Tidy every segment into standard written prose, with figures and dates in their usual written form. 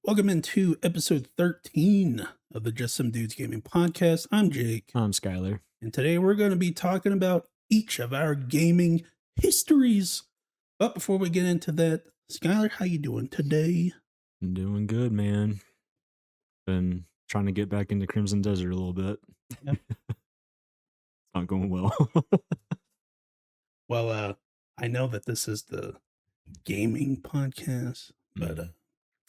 Welcome into episode 13 of the Just Some Dudes Gaming Podcast. I'm Jake. I'm Skylar. And today we're going to be talking about each of our gaming histories. But before we get into that, Skylar, how you doing today? I'm doing good, man. Been trying to get back into Crimson Desert a little bit. Yep. It's not going well. Well, I know that this is the gaming podcast, but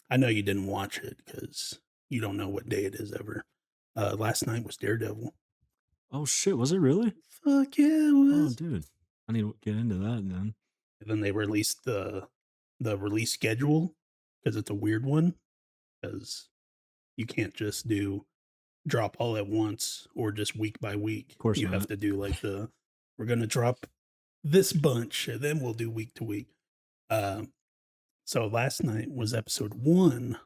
I know you didn't watch it because you don't know what day it is ever. Last night was Daredevil. Oh shit, was it really? Fuck yeah, it Oh was. dude, I need to get into that then. And then they released the release schedule because it's a weird one because you can't just drop all at once or just week by week. Of course you not. have to do like we're gonna drop this bunch and then we'll do week to week. So last night was episode 1,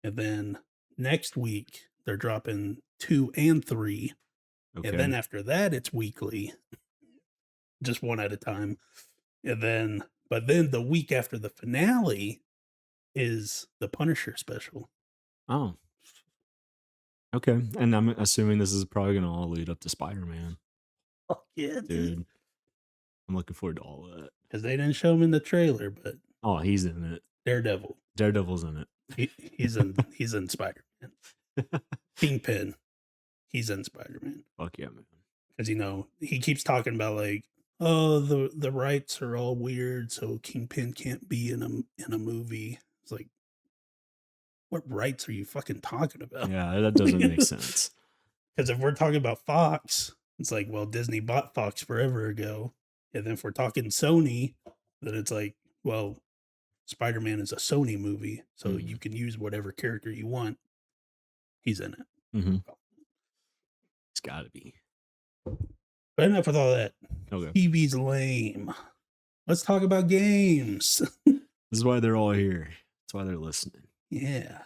and then next week they're dropping 2 and 3, Okay. and then after that it's weekly, just one at a time. And but then the week after the finale is the Punisher special. Oh. Okay, and I'm assuming this is probably gonna all lead up to Spider-Man. Oh yeah, Dude. I'm looking forward to all of that. Because they didn't show him in the trailer, but Oh, he's in it. Daredevil's in it. He's in Spider-Man. Kingpin, he's in Spider-Man. Fuck yeah, man. Because he keeps talking about like, oh, the rights are all weird, so Kingpin can't be in a movie. It's like, what rights are you fucking talking about? Yeah, that doesn't make sense. Because if we're talking about Fox, it's like, well, Disney bought Fox forever ago. And then if we're talking Sony, then it's like, well, Spider-Man is a Sony movie, so you can use whatever character you want. He's in it. Mm-hmm. It's gotta be. But enough with all that. Okay. TV's lame. Let's talk about games. This is why they're all here. That's why they're listening. Yeah.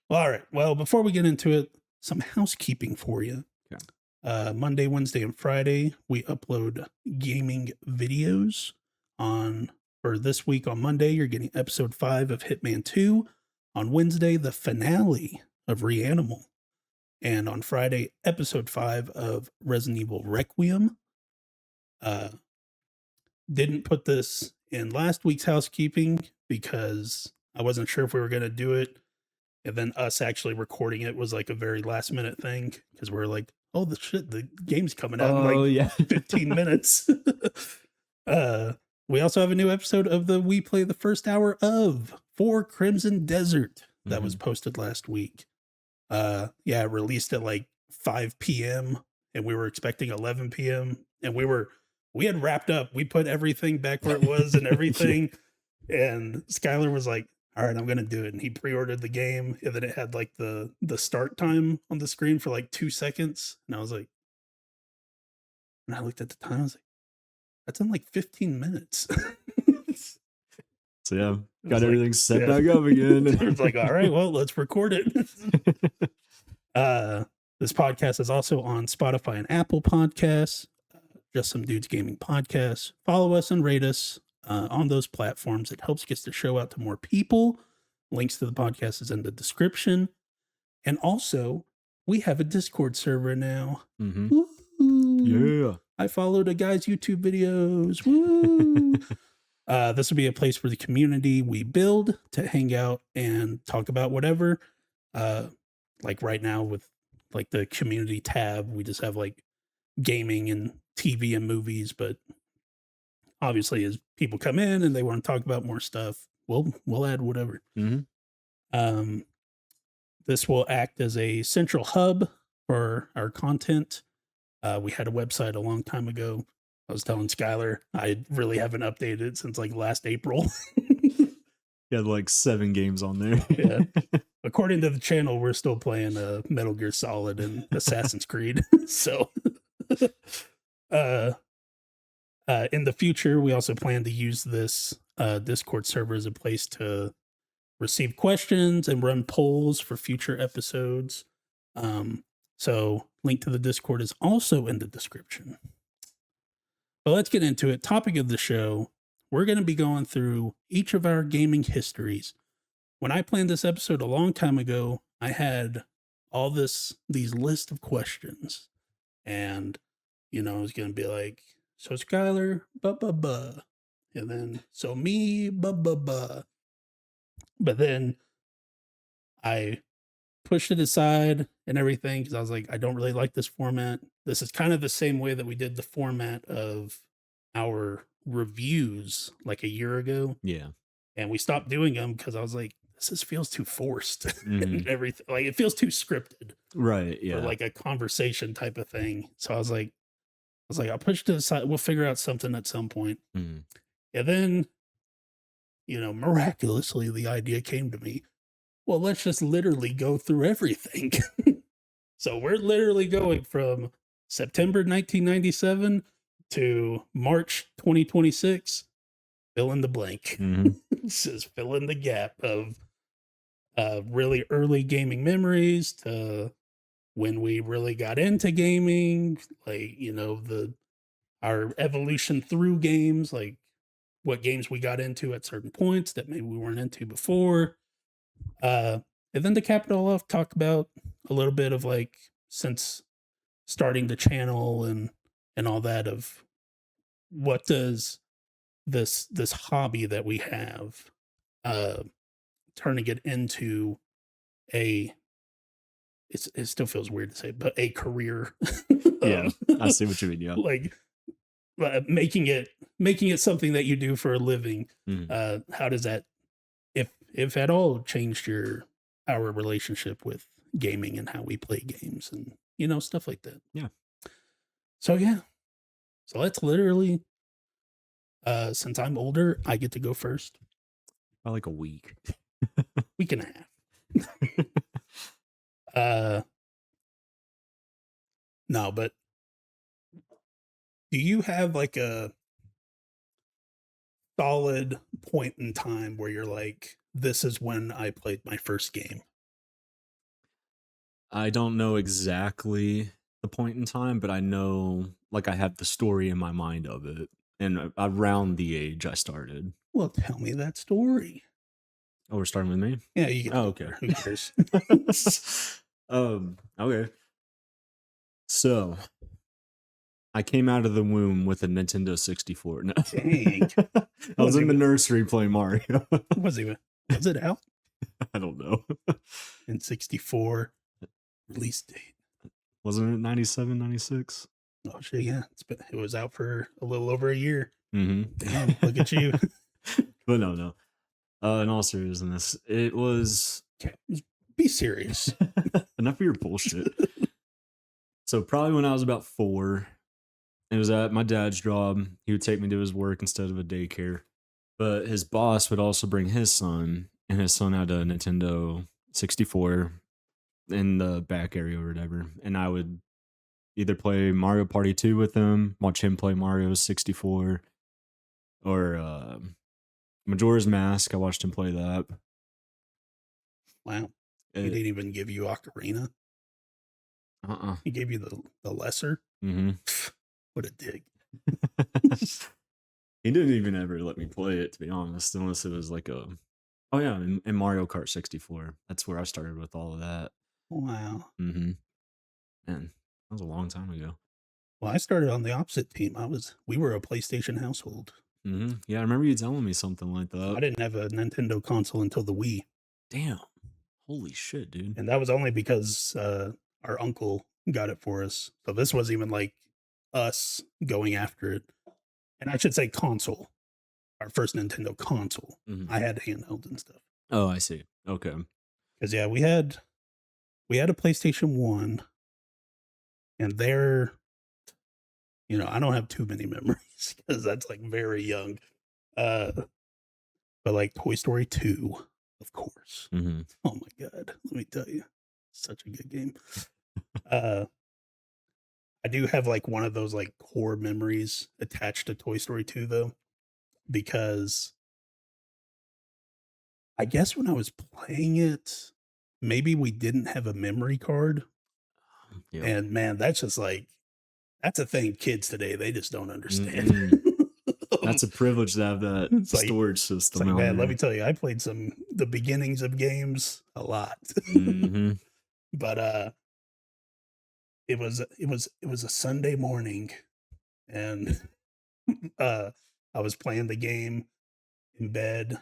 Well, all right. Well, before we get into it, some housekeeping for you. Okay. Monday, Wednesday, and Friday, we upload gaming videos for this week. On Monday, you're getting episode 5 of Hitman 2. On Wednesday, the finale of Reanimal. And on Friday, episode 5 of Resident Evil Requiem. Didn't put this in last week's housekeeping because I wasn't sure if we were going to do it. And then us actually recording it was like a very last minute thing because we're like, oh, the game's coming out in like 15 minutes. We also have a new episode of We Play the First Hour of For Crimson Desert that was posted last week. It released at like 5 p.m. and we were expecting 11 p.m. and we had wrapped up. We put everything back where it was and everything. And Skylar was like, all right, I'm going to do it. And he pre-ordered the game, and then it had like the start time on the screen for like 2 seconds. And I was like, and I looked at the time, I was like, that's in like 15 minutes. So yeah, got everything set back up again. It's like, all right, well, let's record it. This podcast is also on Spotify and Apple Podcasts. Just Some Dudes Gaming Podcast. Follow us and rate us on those platforms. It helps get the show out to more people. Links to the podcast is in the description. And also, we have a Discord server now. Mm-hmm. Yeah. I followed a guy's YouTube videos. Woo! This will be a place for the community we build to hang out and talk about whatever. Like right now with like the community tab, we just have like gaming and TV and movies, but obviously as people come in and they want to talk about more stuff, we'll add whatever. Mm-hmm. This will act as a central hub for our content. We had a website a long time ago. I was telling Skylar I really haven't updated it since like last April. You had like 7 games on there. Yeah. According to the channel, we're still playing Metal Gear Solid and Assassin's Creed. So in the future, we also plan to use this Discord server as a place to receive questions and run polls for future episodes. So link to the Discord is also in the description. But let's get into it. Topic of the show, we're going to be going through each of our gaming histories. when I planned this episode a long time ago, I had all these list of questions, and I was gonna be like, so Skylar, buh buh buh, and then so me, buh buh buh. But then I pushed it aside and everything because I was like, I don't really like this format. This is kind of the same way that we did the format of our reviews like a year ago, Yeah. and we stopped doing them because I was like, this just feels too forced Mhm. and everything. Like it feels too scripted Right, for yeah. like a conversation type of thing. So I was like, I'll push to the side. We'll figure out something at some point. Mhm. And then, miraculously, the idea came to me. Well, let's just literally go through everything. So we're literally going from September 1997 to March 2026. Fill in the blank. Mhm. This is fill in the gap of really early gaming memories to when we really got into gaming, like, our evolution through games, like what games we got into at certain points that maybe we weren't into before. Uh, and then to cap it all off, talk about a little bit of like since starting the channel and all that of what does this hobby that we have, uh, turning it into a it still feels weird to say, but a career. Yeah, um, I see what you mean, yeah. like making it something that you do for a living. Mhm. How does that, if at all, changed our relationship with gaming and how we play games and stuff like that. Yeah. So yeah, so let's literally, since I'm older, I get to go first. About like a week. Week and a half. uh no, but do you have like a solid point in time where you're like, this is when I played my first game? I don't know exactly the point in time, but I know, like, I have the story in my mind of it, and around the age I started. Well, tell me that story. Oh, we're starting with me? Yeah, you get to Oh, go okay. there. Who cares? Okay. So, I came out of the womb with a Nintendo 64. No. Dang. I was Was in the even nursery playing Mario. was it out I don't know. in 64 release date? Wasn't it 97, 96? Oh shit, yeah. It was out for a little over a year. Mhm. Damn, look at you. But no. In all seriousness, it was Okay, be serious. enough of your bullshit. So probably when I was about 4, it was at my dad's job. He would take me to his work instead of a daycare. But his boss would also bring his son, and his son had a Nintendo 64 in the back area or whatever. And I would either play Mario Party 2 with him, watch him play Mario 64, or Majora's Mask. I watched him play that. Wow. He It, didn't even give you Ocarina. uh-uh. He gave you the lesser. Mm-hmm. What a dig. He didn't even ever let me play it, to be honest, unless it was like a. Oh yeah, in Mario Kart 64. That's where I started with all of that. Wow. Mm-hmm. And that was a long time ago. Well, I started on the opposite team. We were a PlayStation household. Mm-hmm. Yeah, I remember you telling me something like I that. didn't have a Nintendo console until the Wii. Damn. Holy shit, dude. And that was only because our uncle got it for us. So this was even like us going after it. And I should say console. Our first Nintendo console. Mm-hmm. I had handheld and stuff. Oh, I see. Okay. Because yeah, we had a PlayStation 1, and there, I don't have too many memories because that's like very young. Uh but like Toy Story 2, of course. Mm-hmm. Oh my god, let me tell you. Such a good game. uh I do have like one of those like core memories attached to Toy Story 2 though, because I guess when I was playing it, maybe we didn't have a memory card. Yep. And man, that's just like, that's a thing kids today, they just don't understand. Mm-mm. That's a privilege to have that It's like- storage It's system. like, out man, let there. me tell you, I played the beginnings of games a lot. Mhm. But it was a Sunday morning, and I was playing the game in bed.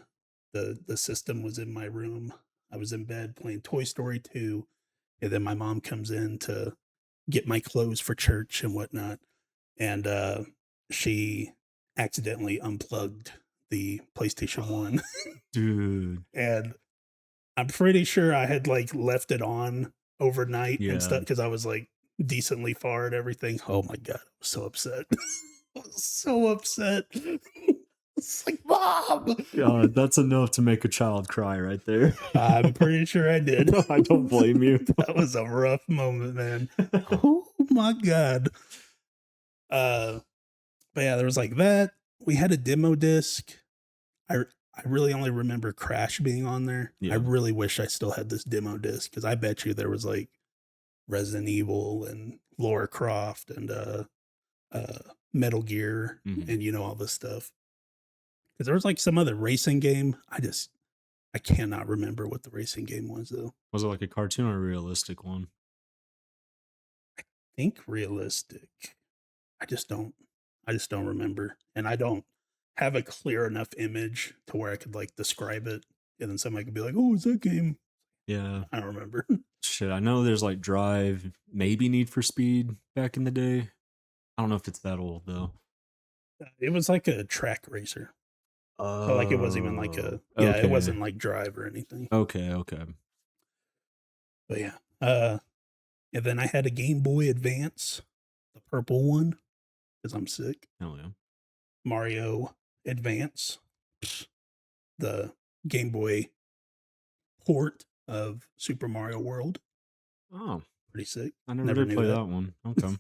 The system was in my room. I was in bed playing Toy Story 2, and then my mom comes in to get my clothes for church and whatnot, and she accidentally unplugged the PlayStation 1, Dude. and I'm pretty sure I had like left it on overnight and stuff Yeah. because I was like decently far and everything. Oh my god, I was so upset. I was so upset. It's like, Mom! God, that's enough to make a child cry right there. I'm pretty sure I did. I don't blame you. That was a rough moment, man. Oh my god. But yeah, there was like that. We had a demo disc. I really only remember Crash being on there. I Yeah. really wish I still had this demo disc because I bet you there was like Resident Evil and Lara Croft and Metal Gear Mhm. and all this stuff. Because there was like some other racing game. I cannot remember what the racing game was though. Was it like a cartoon or a realistic one? Think realistic. I just don't remember. And I don't have a clear enough image to where I could like describe it. And then somebody could be like, oh, it's that game. Yeah. I don't remember. Shit, I know there's like Drive, maybe Need for Speed back in the day. I don't know if it's that old though. It was like a track racer. So like it wasn't even like Oh, it wasn't like Drive or anything. Okay. But yeah. And then I had a Game Boy Advance, the purple one, because I'm sick. Hell yeah. Mario Advance, the Game Boy port of Super Mario World. Oh, Pretty sick. I never Never did knew play that. that one. Okay.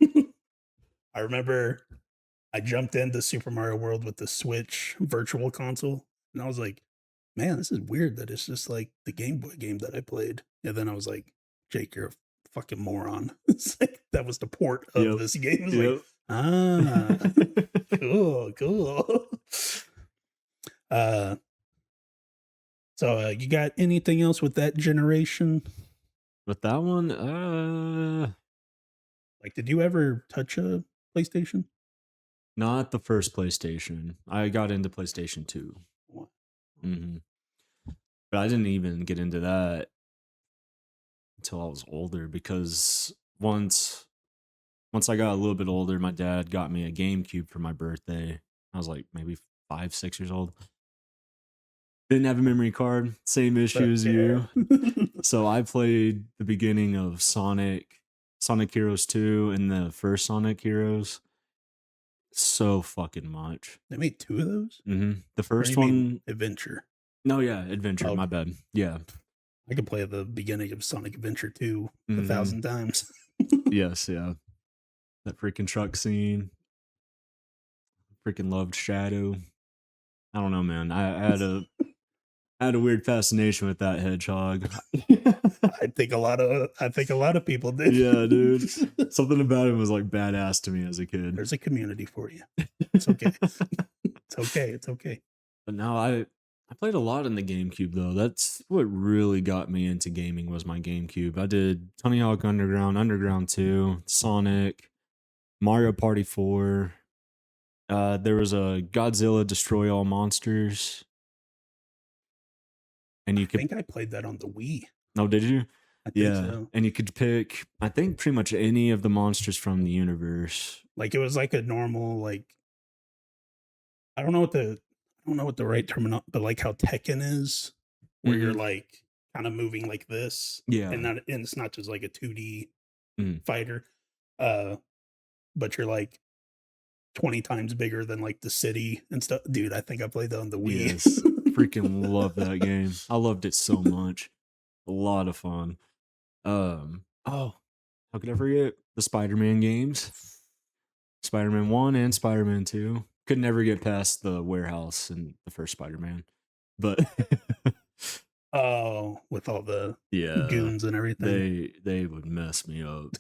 I remember I jumped into Super Mario World with the Switch virtual console, and I was like, man, this is weird that it's just like the Game Boy game that I played. And then I was like, Jake, you're a fucking moron. It's like that was the port of Yep. this game. It's Yep. like, ah, cool. So you got anything else with that generation? With that one, Like, did you ever touch a PlayStation? not the first PlayStation. I got into PlayStation 2. What? hmm But I didn't even get into that until I was older because once I got a little bit older, my dad got me a GameCube for my birthday. I was like maybe 5, 6 years old. Didn't have a memory card. Same issue as you. So I played the beginning of Sonic Heroes 2 and the first Sonic Heroes so fucking much. They made 2 of those? The Or you first mean one, Adventure. no, yeah, Adventure, Oh, my okay. bad. Yeah. I could play the beginning of Sonic Adventure 2 Mhm. 1,000 times. Yes, yeah. That freaking truck scene. Freaking loved Shadow. I don't know, man. I had a weird fascination with that hedgehog. I think a lot of people did. Yeah, dude. Something about him was like badass to me as a kid. There's a community for you. It's okay. It's okay. It's okay. But now I played a lot in the GameCube though. That's what really got me into gaming was my GameCube. I did Tony Hawk Underground 2, Sonic, Mario Party 4. There was a Godzilla Destroy All Monsters. And you I could think I played that on the Wii. Oh, did you? I think Yeah. so. And you could pick I think pretty much any of the monsters from the universe. Like it was like a normal like I don't know what the right term, but like how Tekken is, where you're Mhm. like kind of moving like this, Yeah. and it's not just like a 2D Mhm. fighter, but you're like 20 times bigger than like the city and stuff. Dude, I think I played that on the Wii. Yes. Freaking love that game. I loved it so much. A lot of fun. Oh, how could I forget the Spider-Man games? Spider-Man 1 and Spider-Man 2. Could never get past the warehouse in the first Spider-Man. But Oh, with all the yeah, goons and everything. they would mess me up.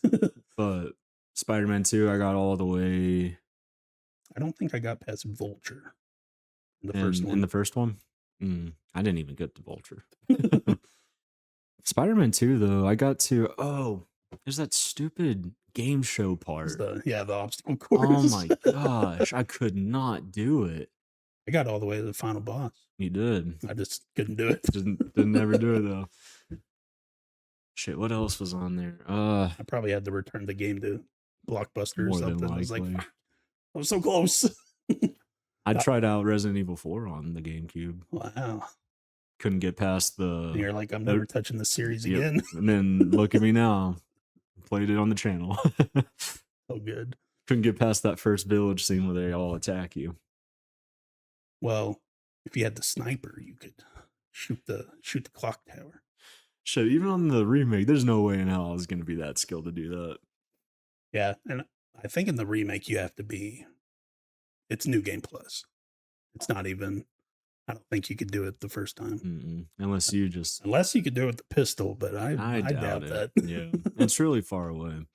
But Spider-Man 2, I got all the way. I don't think I got past Vulture. The first In one. the first one? I didn't even get the Vulture. Spider-Man 2, though, I got to there's that stupid game show It's part. the obstacle Oh course. my gosh, I could not do it. I got all the way to the final boss. You did. I just couldn't do it. Didn't ever do it though. Shit, what else was on there? I probably had to return the game to Blockbuster or More than something. I was like, likely. fuck, I was so close. I tried out Resident Evil 4 on the GameCube. Wow. Couldn't get past And the you're like, I'm never touching the series Yep. again. And then look at me now. Played it on the channel. So good. Couldn't get past that first village scene where they all attack you. Well, if you had the sniper, you could shoot the clock tower. Shit, even on the remake, there's no way in hell I was gonna be that skilled to do that. Yeah, and I think in the remake you have to be. It's New Game Plus. It's not even. I don't think you could do it the first time. Unless you just. Unless you could do it with the pistol, but I doubt it. that. Yeah, it's really far away.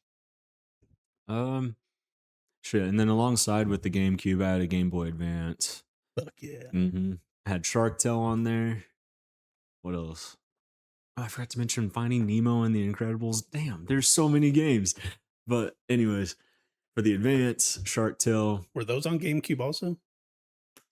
Shit, and then alongside with the GameCube, I had a Game Boy Advance. Fuck yeah. I had Shark Tale on there. What else? Oh, I forgot to mention Finding Nemo and The Incredibles. Damn, there's so many games. But anyways, for the Advance, Shark Tale, Were those on GameCube also?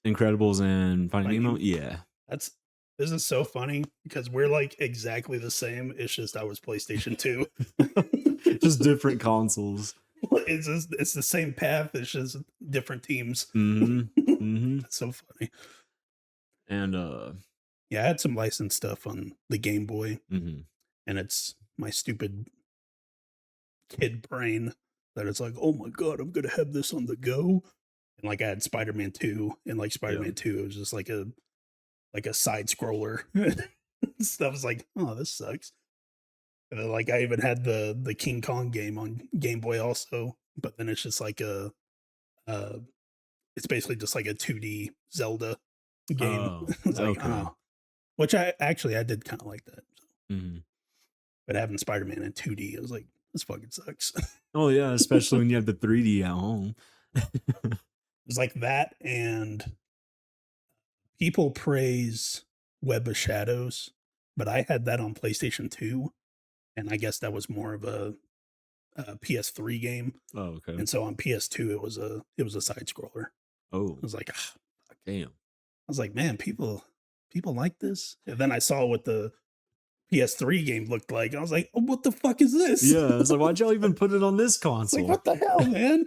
Incredibles, and Finding Nemo. Yeah. This is so funny because we're like exactly the same. It's just I was PlayStation 2. Just different consoles. It's the same path. It's just different teams. That's so funny. And yeah, I had some licensed stuff on the Game Boy, mm-hmm. and it's my stupid kid brain that it's like, oh my god, I'm gonna have this on the go. And like I had Spider-Man 2, and like Spider-Man 2, it was just like a side scroller. Stuff was like, oh, this sucks. And then, like I even had the King Kong game on Game Boy also, but then it's just like it's basically just like a 2D Zelda game. Oh, it's like, okay. oh, which I did kind of like that. So. Mm-hmm. But having Spider-Man in 2D, I was like, this fucking sucks. Oh yeah, especially when you have the 3D at home. It's like that, and people praise Web of Shadows, but I had that on PlayStation 2, and I guess that was more of a PS3 game. Oh, okay. And so on PS2, it was a side scroller. Oh, I was like, damn. I was like, man, people like this. And then I saw what the PS3 game looked like. I was like, oh, what the fuck is this? Yeah, it's like, why'd y'all even put it on this console? Like, what the hell, man?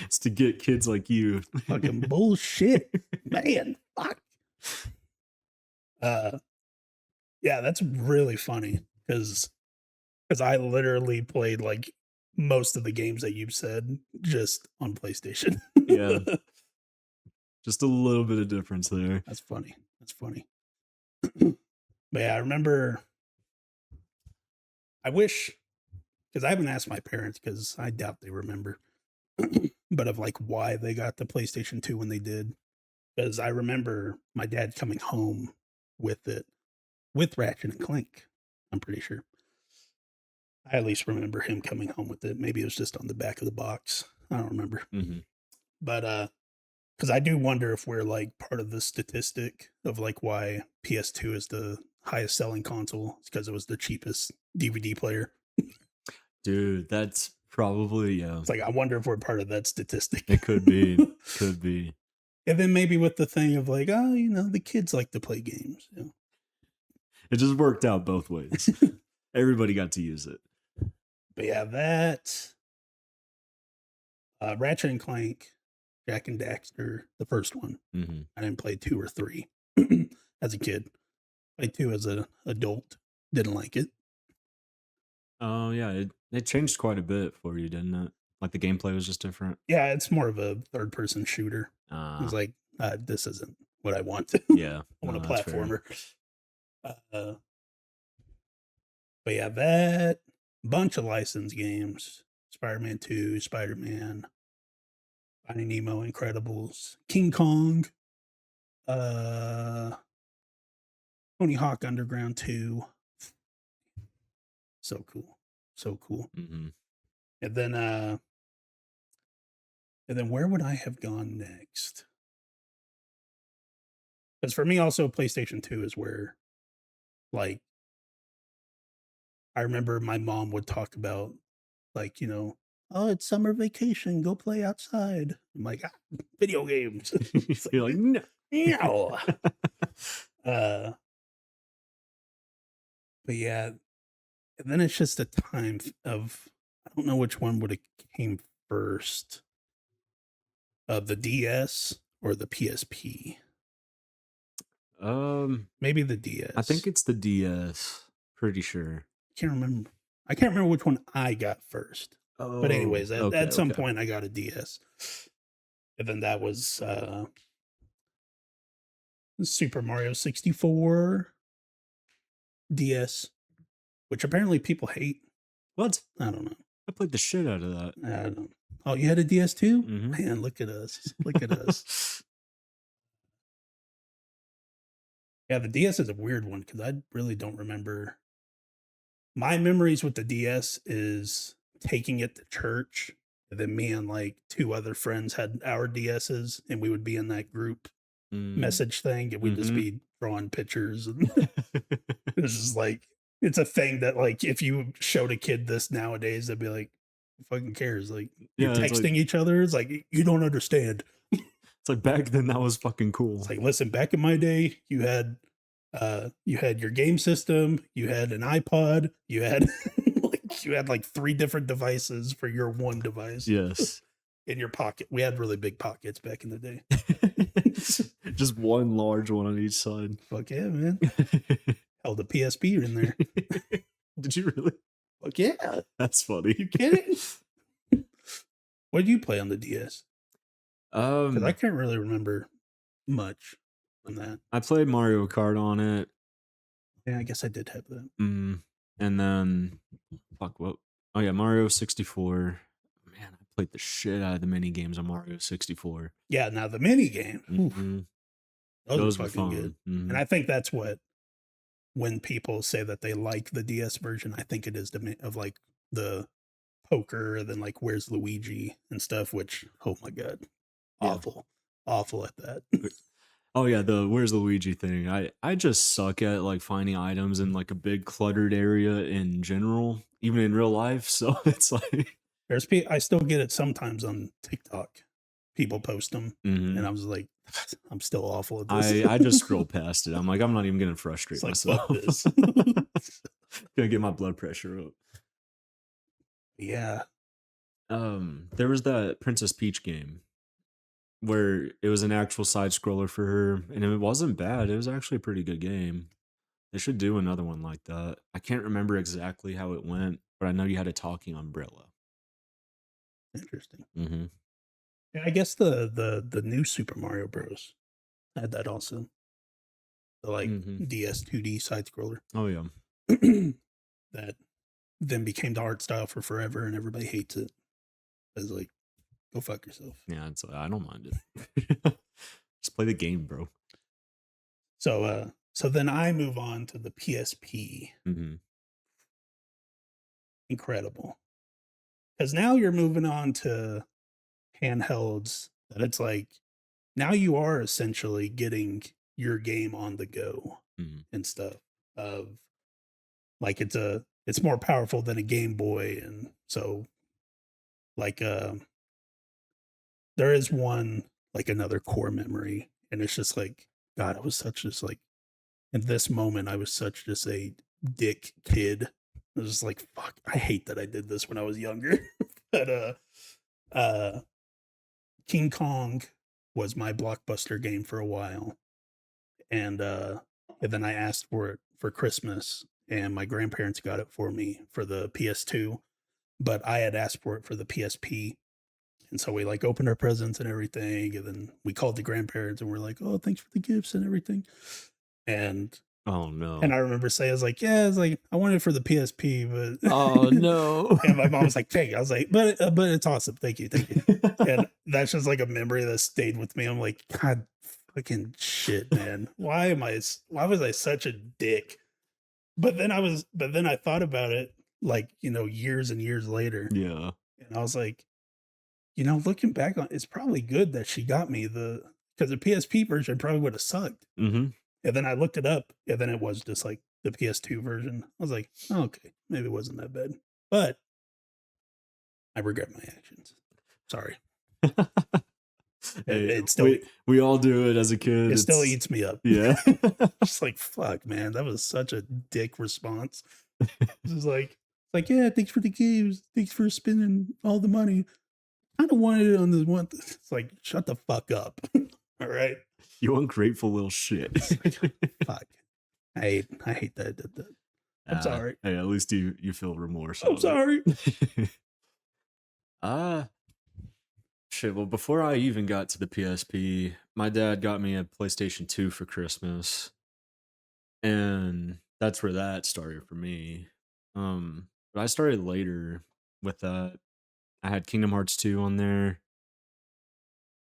It's to get kids like you. Fucking bullshit, man. Fuck. Yeah, that's really funny because I literally played like most of the games that you've said just on PlayStation. Yeah. Just a little bit of difference there. That's funny. But yeah, I remember. I wish, because I haven't asked my parents because I doubt they remember, but of like why they got the PlayStation 2 when they did. Because I remember my dad coming home with it, with Ratchet and Clank. I'm pretty sure. I at least remember him coming home with it. Maybe it was just on the back of the box. I don't remember. But because I do wonder if we're like part of the statistic of like why PS2 is the highest selling console. It's because it was the cheapest DVD player. Dude, that's probably, yeah. It's like, I wonder if we're part of that statistic. It could be. Could be. And then maybe with the thing of like, oh, the kids like to play games. It just worked out both ways. Everybody got to use it. But yeah, that Ratchet and Clank, Jack and Daxter, the first one. I didn't play 2 or 3 as a kid. Played 2 as an adult. Didn't like it. Oh yeah, it changed quite a bit for you, didn't it? Like the gameplay was just different. Yeah, it's more of a third-person shooter. I was like, this isn't what I want. Yeah, I want a platformer. But yeah, that bunch of licensed games: Spider-Man 2, Spider-Man, Finding Nemo, Incredibles, King Kong, Tony Hawk Underground 2. So cool. And then where would I have gone next? Because for me, also PlayStation 2 is where, like, I remember my mom would talk about, like, oh, it's summer vacation, go play outside. I'm like, video games. It's You're like, like, no. no. uh, but yeah, and then it's just a time of, I don't know which one would have came first, the DS or the PSP. Maybe the I think DS. it's the DS. Pretty sure. Can't remember. I can't remember which one I got first. But Oh, anyways, okay, at some okay. point I got a DS. And then that was Super Mario 64 DS, which apparently people hate. What? I don't know. I played the shit out of that. I don't know. Oh, you had a DS too? Mhm. Man, look at us. Look at us. Yeah, the DS is a weird one because I really don't remember. My memories with the DS is taking it to church. And then me and like two other friends had our DSs, and we would be in that group Mm. message thing, and we'd just Mhm. be drawing pictures. And it's just like, it's a thing that, like, if you showed a kid this nowadays, they'd be like, who fucking cares? Like, you're Yeah, texting each other. It's like, you don't understand. it's like back then that was fucking cool. It's like, listen, back in my day, you had your game system, you had an iPod, you had like three different devices for your one device Yes. in your pocket. We had really big pockets back in the day. Just one large one on each side. Fuck yeah, man. Held a PSP in there. Did you really? Fuck yeah. That's funny. You kidding? What did you play on the DS? Because I can't really remember much on that. I played Mario Kart on it. Yeah, I guess I did have that. And then fuck what? Oh yeah, Mario 64. Man, I played the shit out of the mini games on Mario 64. Yeah, now the mini game. Mhm. Those were are fucking fun. good. Mhm. And I think that's what, when people say that they like the DS version, I think it is of like the poker, and then like where's Luigi and stuff, which, oh my god, Yeah. awful at that. Oh yeah, the where's Luigi thing. I just suck at like finding items in like a big cluttered area in general, even in real life. So it's like I still get it sometimes on TikTok. People post them, and I was like, I'm still awful at this. I just scroll past it. I'm like, I'm not even gonna frustrate It's like, myself. fuck this. Gonna get my blood pressure up. Yeah. There was that Princess Peach game where it was an actual side scroller for her, and it wasn't bad. It was actually a pretty good game. They should do another one like that. I can't remember exactly how it went, but I know you had a talking umbrella. Interesting. Mm-hmm. Yeah, I guess the new Super Mario Bros. Had that also. The like DS 2D side scroller. Oh yeah. That then became the art style for forever, and everybody hates it. It's like, go fuck yourself. Yeah, it's I don't mind it. Just play the game, bro. So then I move on to the PSP. Mm-hmm. Incredible. Because now you're moving on to handhelds that it's like, now you are essentially getting your game on the go and stuff. Of like, it's more powerful than a Game Boy, and so like there is one, like, another core memory, and it's just like, God, I was such just like, in this moment, I was such just a dick kid. I was just like, fuck, I hate that I did this when I was younger. But King Kong was my blockbuster game for a while. And then I asked for it for Christmas, and my grandparents got it for me for the PS2, but I had asked for it for the PSP. And so we like opened our presents and everything, and then we called the grandparents and we're like, "Oh, thanks for the gifts and everything." And oh no. And I remember saying, I was like, "Yeah, it's like I wanted it for the PSP, but oh no." And my mom was like, "Take it." I was like, but it's awesome. Thank you, thank you." And that's just like a memory that stayed with me. I'm like, God, fucking shit, man. Why was I such a dick? But then I thought about it, like, years and years later. Yeah. And I was like, looking back on, it's probably good that she got me the because the PSP version probably would have sucked. Mm-hmm. And then I looked it up, and then it was just like the PS2 version. I was like, oh, okay, maybe it wasn't that bad. But I regret my actions. Sorry. Hey, It still we all do it as a kid. it still eats me up. Yeah. Just like, fuck, man, that was such a dick response. This is like, yeah, thanks for the games. Thanks for spending all the money. I don't want it on this one. It's like, shut the fuck up. All right. You ungrateful little shit. Fuck. I hate that I did that. I'm sorry. Hey, at least you feel remorse. I'm sorry. Shit. Well, before I even got to the PSP, my dad got me a PlayStation 2 for Christmas. And that's where that started for me. But I started later with that. I had Kingdom Hearts 2 on there.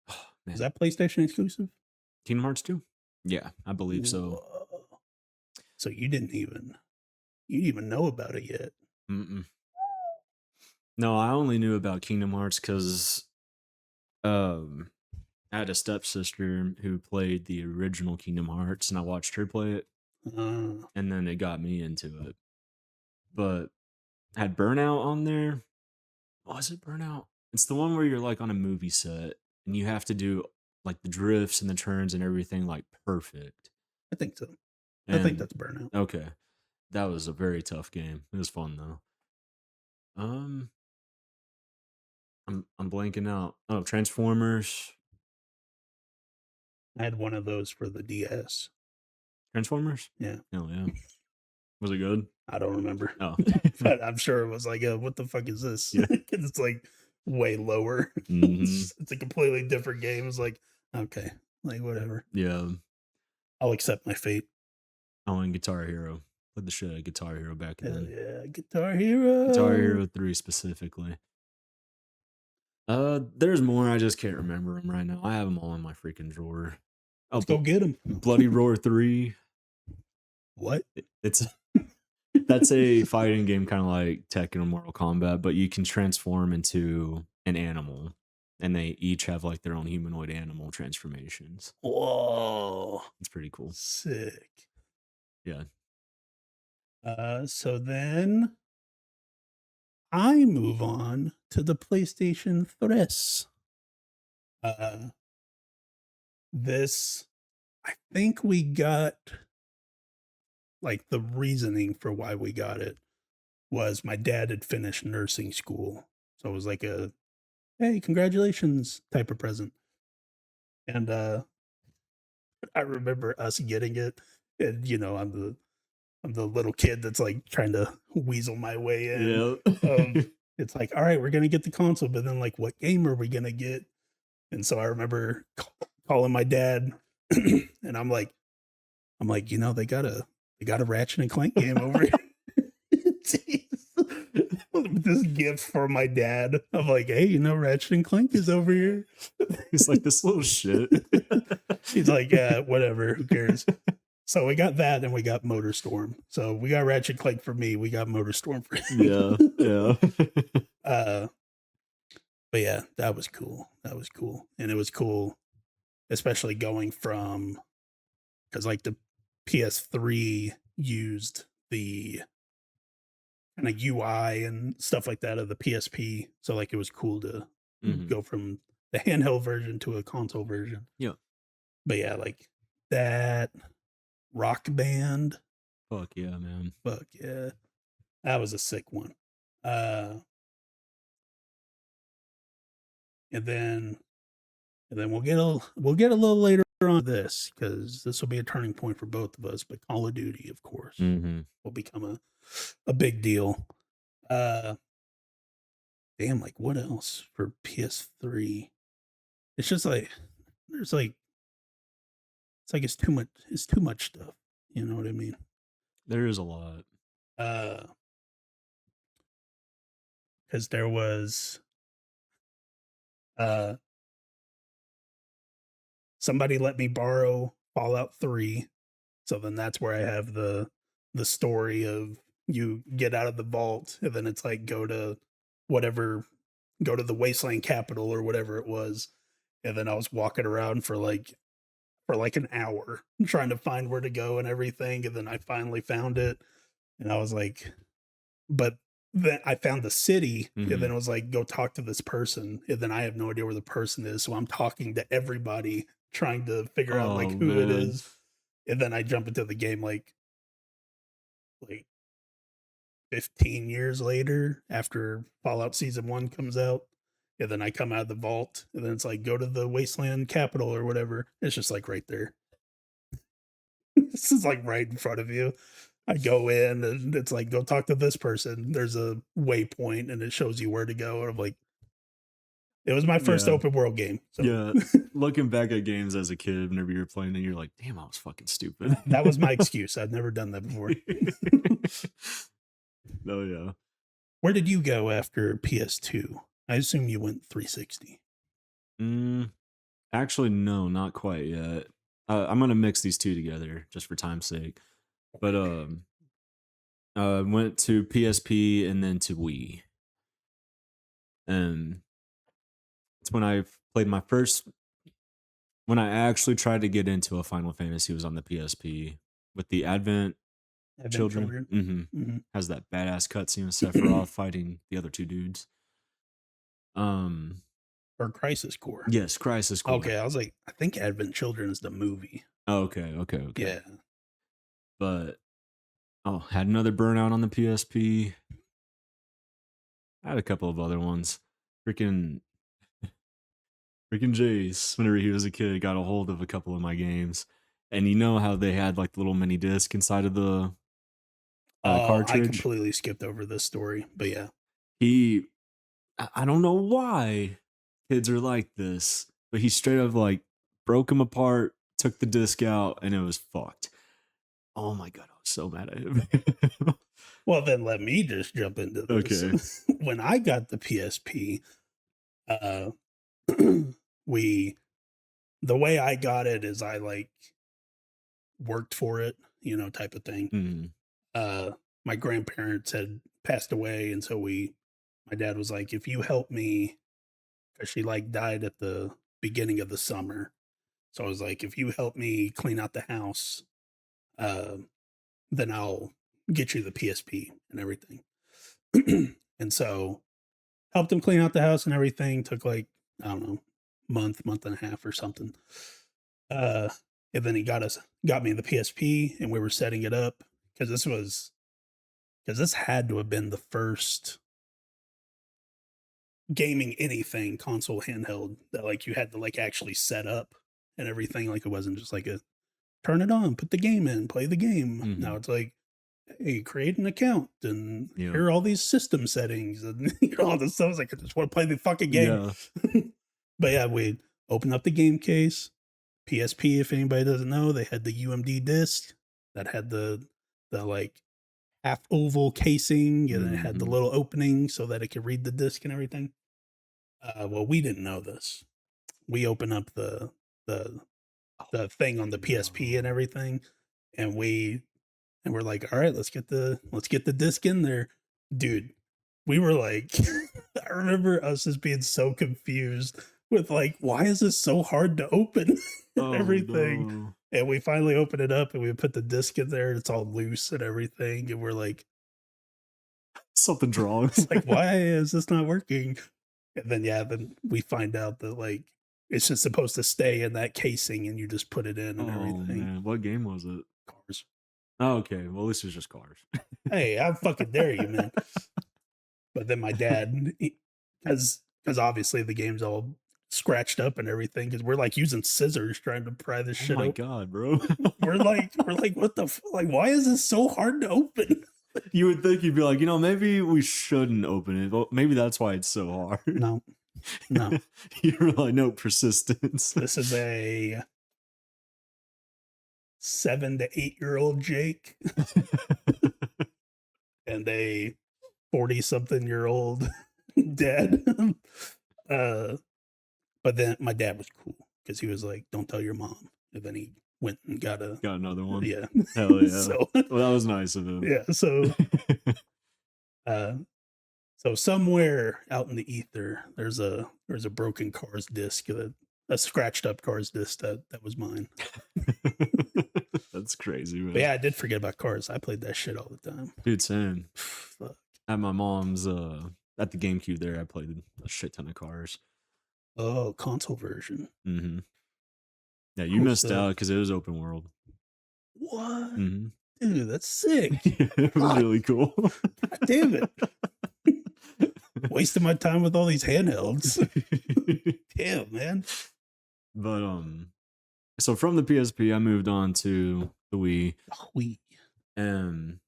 Oh, man. Is that PlayStation exclusive? Kingdom Hearts 2? Yeah, I believe so. Whoa. So you didn't even know about it yet. Mm-mm. No, I only knew about Kingdom Hearts because I had a stepsister who played the original Kingdom Hearts, and I watched her play it, and then it got me into it. But I had Burnout on there. Was it Burnout? It's the one where you're like on a movie set, and you have to do like the drifts and the turns and everything like perfect. I think so. I think that's Burnout. Okay. That was a very tough game. It was fun though. I'm blanking out. Oh, Transformers. I had one of those for the DS. Transformers? Yeah. Oh yeah. Was it good? I don't remember. Oh. But I'm sure it was like, what the fuck is this? Yeah. It's like way lower. Mm-hmm. It's a completely different game. It's like, okay, like whatever. Yeah. I'll accept my fate. Oh, and Guitar Hero. Played the shit out of Guitar Hero back Hell then. yeah, Guitar Hero. Guitar Hero 3 specifically. There's more. I just can't remember them right now. I have them all in my freaking drawer. Let's go get them. Bloody Roar 3. What? That's a fighting game, kind of like Tekken or Mortal Kombat, but you can transform into an animal, and they each have like their own humanoid animal transformations. Whoa, it's pretty cool. Sick. Yeah. So then I move on to the PlayStation 3. This, I think we got, like, the reasoning for why we got it was my dad had finished nursing school. So it was like a, hey, congratulations type of present. And I remember us getting it. And, you know, I'm the little kid that's like trying to weasel my way in. Yeah. It's like, all right, we're gonna get the console, but then like, what game are we gonna get? And so I remember calling my dad, and I'm like, you know, they got a Ratchet and Clank game over here. This gift for my dad. I'm like, hey, you know, Ratchet and Clank is over here. He's like, this little shit. He's like, yeah, whatever, who cares? So we got that, and we got MotorStorm. So we got Ratchet Clank for me. We got MotorStorm for him. Yeah. But yeah, that was cool. That was cool, and it was cool, especially going from, because like the PS3 used the kind of UI and stuff like that of the PSP. So like it was cool to go from the handheld version to a console version. Yeah. But yeah, like that. Rock Band. Fuck yeah, man. Fuck yeah. That was a sick one. And then we'll get a little later on this, because this will be a turning point for both of us. But Call of Duty, of course, will become a big deal. Damn, like what else for PS3? It's just like there's like, it's like it's too much stuff. You know what I mean? There is a lot. Because there was somebody let me borrow Fallout 3. So then that's where I have the story of you get out of the vault, and then it's like go to the Wasteland Capital or whatever it was. and then I was walking around for like an hour trying to find where to go and everything, and then I finally found it, and I was like, but then I found the city, and then Mhm. it was like, go talk to this person, and then I have no idea where the person is, so I'm talking to everybody trying to figure out Oh, like who it man. is, and then I jump into the game like 15 years later after Fallout Season 1 comes out. And then I come out of the vault, and then it's like, go to the Wasteland Capital or whatever. It's just like right there. This is like right in front of you. I go in, and it's like, go talk to this person. There's a waypoint, and it shows you where to go. And I'm like, it was my first Yeah. open world game. So Yeah. Looking back at games as a kid, whenever you're playing it, you're like, "Damn, I was fucking stupid." that was my excuse. I've never done that before. Oh, yeah. Where did you go after PS2? I assume you went 360. Mm, actually, no, not quite yet. I'm gonna mix these 2 together just for time's sake. But, went to PSP and then to Wii. And it's when I played my first when I actually tried to get into a Final Fantasy was on the PSP with the Advent Advent Children. Children. Mhm. Mhm. Has that badass cutscene with Sephiroth fighting the other 2 dudes. Um, Or Crisis Core. yes, Crisis Core. Okay, I was like, I think Advent Children is the movie. Oh, okay. Yeah. But, oh, had another Burnout on the PSP. I had a couple of other ones. Freaking Jace, whenever he was a kid, got a hold of a couple of my games. And you know how they had, like, the little mini disc inside of the, Oh, I cartridge? completely skipped over this story, but yeah. He I don't know why kids are like this, but he straight up, like, broke them apart, took the disc out, and it was fucked. Oh my god, I was so mad at him. Well, then let me just jump into this. Okay. When I got the PSP, uh, we the way I got it is I like worked for it, type of thing. Mhm. Uh, my grandparents had passed away, and so my dad was like, if you help me, because she like died at the beginning of the summer. So I was like, if you help me clean out the house, uh, then I'll get you the PSP and everything. And so helped him clean out the house and everything. Took like, I don't know, month and a half or something. Uh, and then he got me the PSP, and we were setting it up because this had to have been the first gaming anything console handheld that like you had to like actually set up and everything. Like it wasn't just like a turn it on, put the game in, play the game. Now Mhm. it's like, hey, create an account and Yeah. here are all these system settings and all this stuff. I was like, I just want to play the fucking game. Yeah. But yeah, we open up the game case. PSP, if anybody doesn't know, they had the UMD disc that had the like half oval casing, and it had the Mhm. little opening so that it could read the disc and everything. Well, we didn't know this. We open up the the thing on the PSP and No. everything, and we're like, all right, let's get the disc in there, dude. We were like, I remember us just being so confused with like, why is this so hard to open and Oh, everything? no. And we finally open it up and we put the disc in there, and it's all loose and everything, and we're Something's wrong. like, why is this not working? And then yeah, then we find out that like it's just supposed to stay in that casing, and you just put it in and Oh, everything. man. What game was it? Cars. Oh, okay. Well, this is just cars. Hey, how fucking dare you, man? But then my dad, because obviously the game's all scratched up and everything, because we're like using scissors trying to pry this Oh shit my open. god, bro. We're like, what the like? Why is this so hard to open? You would think you'd be like, maybe we shouldn't open it. Well, maybe that's why it's so hard. No, no. You're like, no persistence. This is a 7 to 8 year old Jake and a 40-something-year-old dad. uh, but then my dad was cool because he was like, "Don't tell your mom." And then he went and got Got another one. yeah. Hell yeah. So Well, that was nice of him. yeah, uh, so somewhere out in the ether, there's a broken Cars disc that a scratched up Cars disc that was mine. That's crazy, man. But yeah, I did forget about Cars. I played that shit all the time. Dude, same. Fuck. At my mom's, at the GameCube there, I played a shit ton of Cars. Oh, console version. Mm-hmm. Yeah, you Cool missed stuff. out because it was open world. What? Mm-hmm. Dude, that's sick. It was really cool. God damn it. Wasting my time with all these handhelds. Damn, man. But so from the PSP, I moved on to the Wii, Oh, Wii. and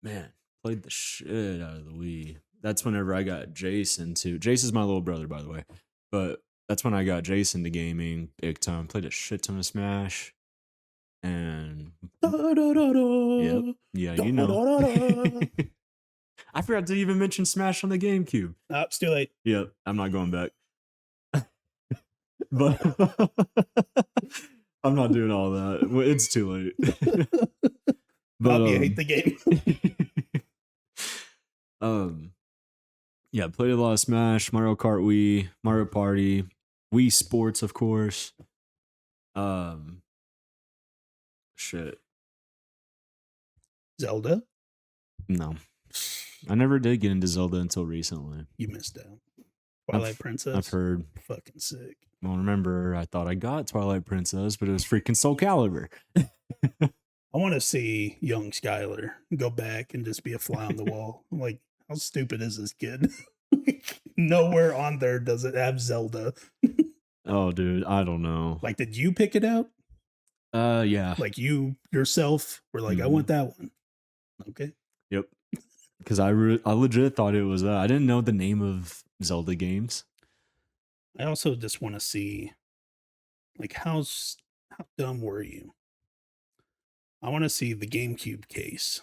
man, played the shit out of the Wii. That's whenever I got Jason to. Jason's my little brother, by the way, but that's when I got Jason to gaming big time. Played a shit ton of Smash, and yep, yeah, you know. I forgot to even mention Smash on the GameCube. Oh, it's too late. Yep, I'm not going back. But I'm not doing all that. It's too late. But you hate the game. Yeah, played a lot of Smash, Mario Kart Wii, Mario Party, Wii Sports, of course. Shit. Zelda? No. I never did get into Zelda until recently. You missed out. Twilight Princess? I've heard. Fucking sick. Well, remember, I thought I got Twilight Princess, but it was freaking Soul Calibur. I want to see young Skylar go back and just be a fly on the wall. I'm like, how stupid is this kid? Nowhere on there does it have Zelda. Oh, dude, I don't know. Like, did you pick it out? Yeah. Like you yourself were like, I want that one. Okay. Yep. Because I legit thought it was I didn't know the name of Zelda games. I also just want to see, like, how dumb were you? I want to see the GameCube case.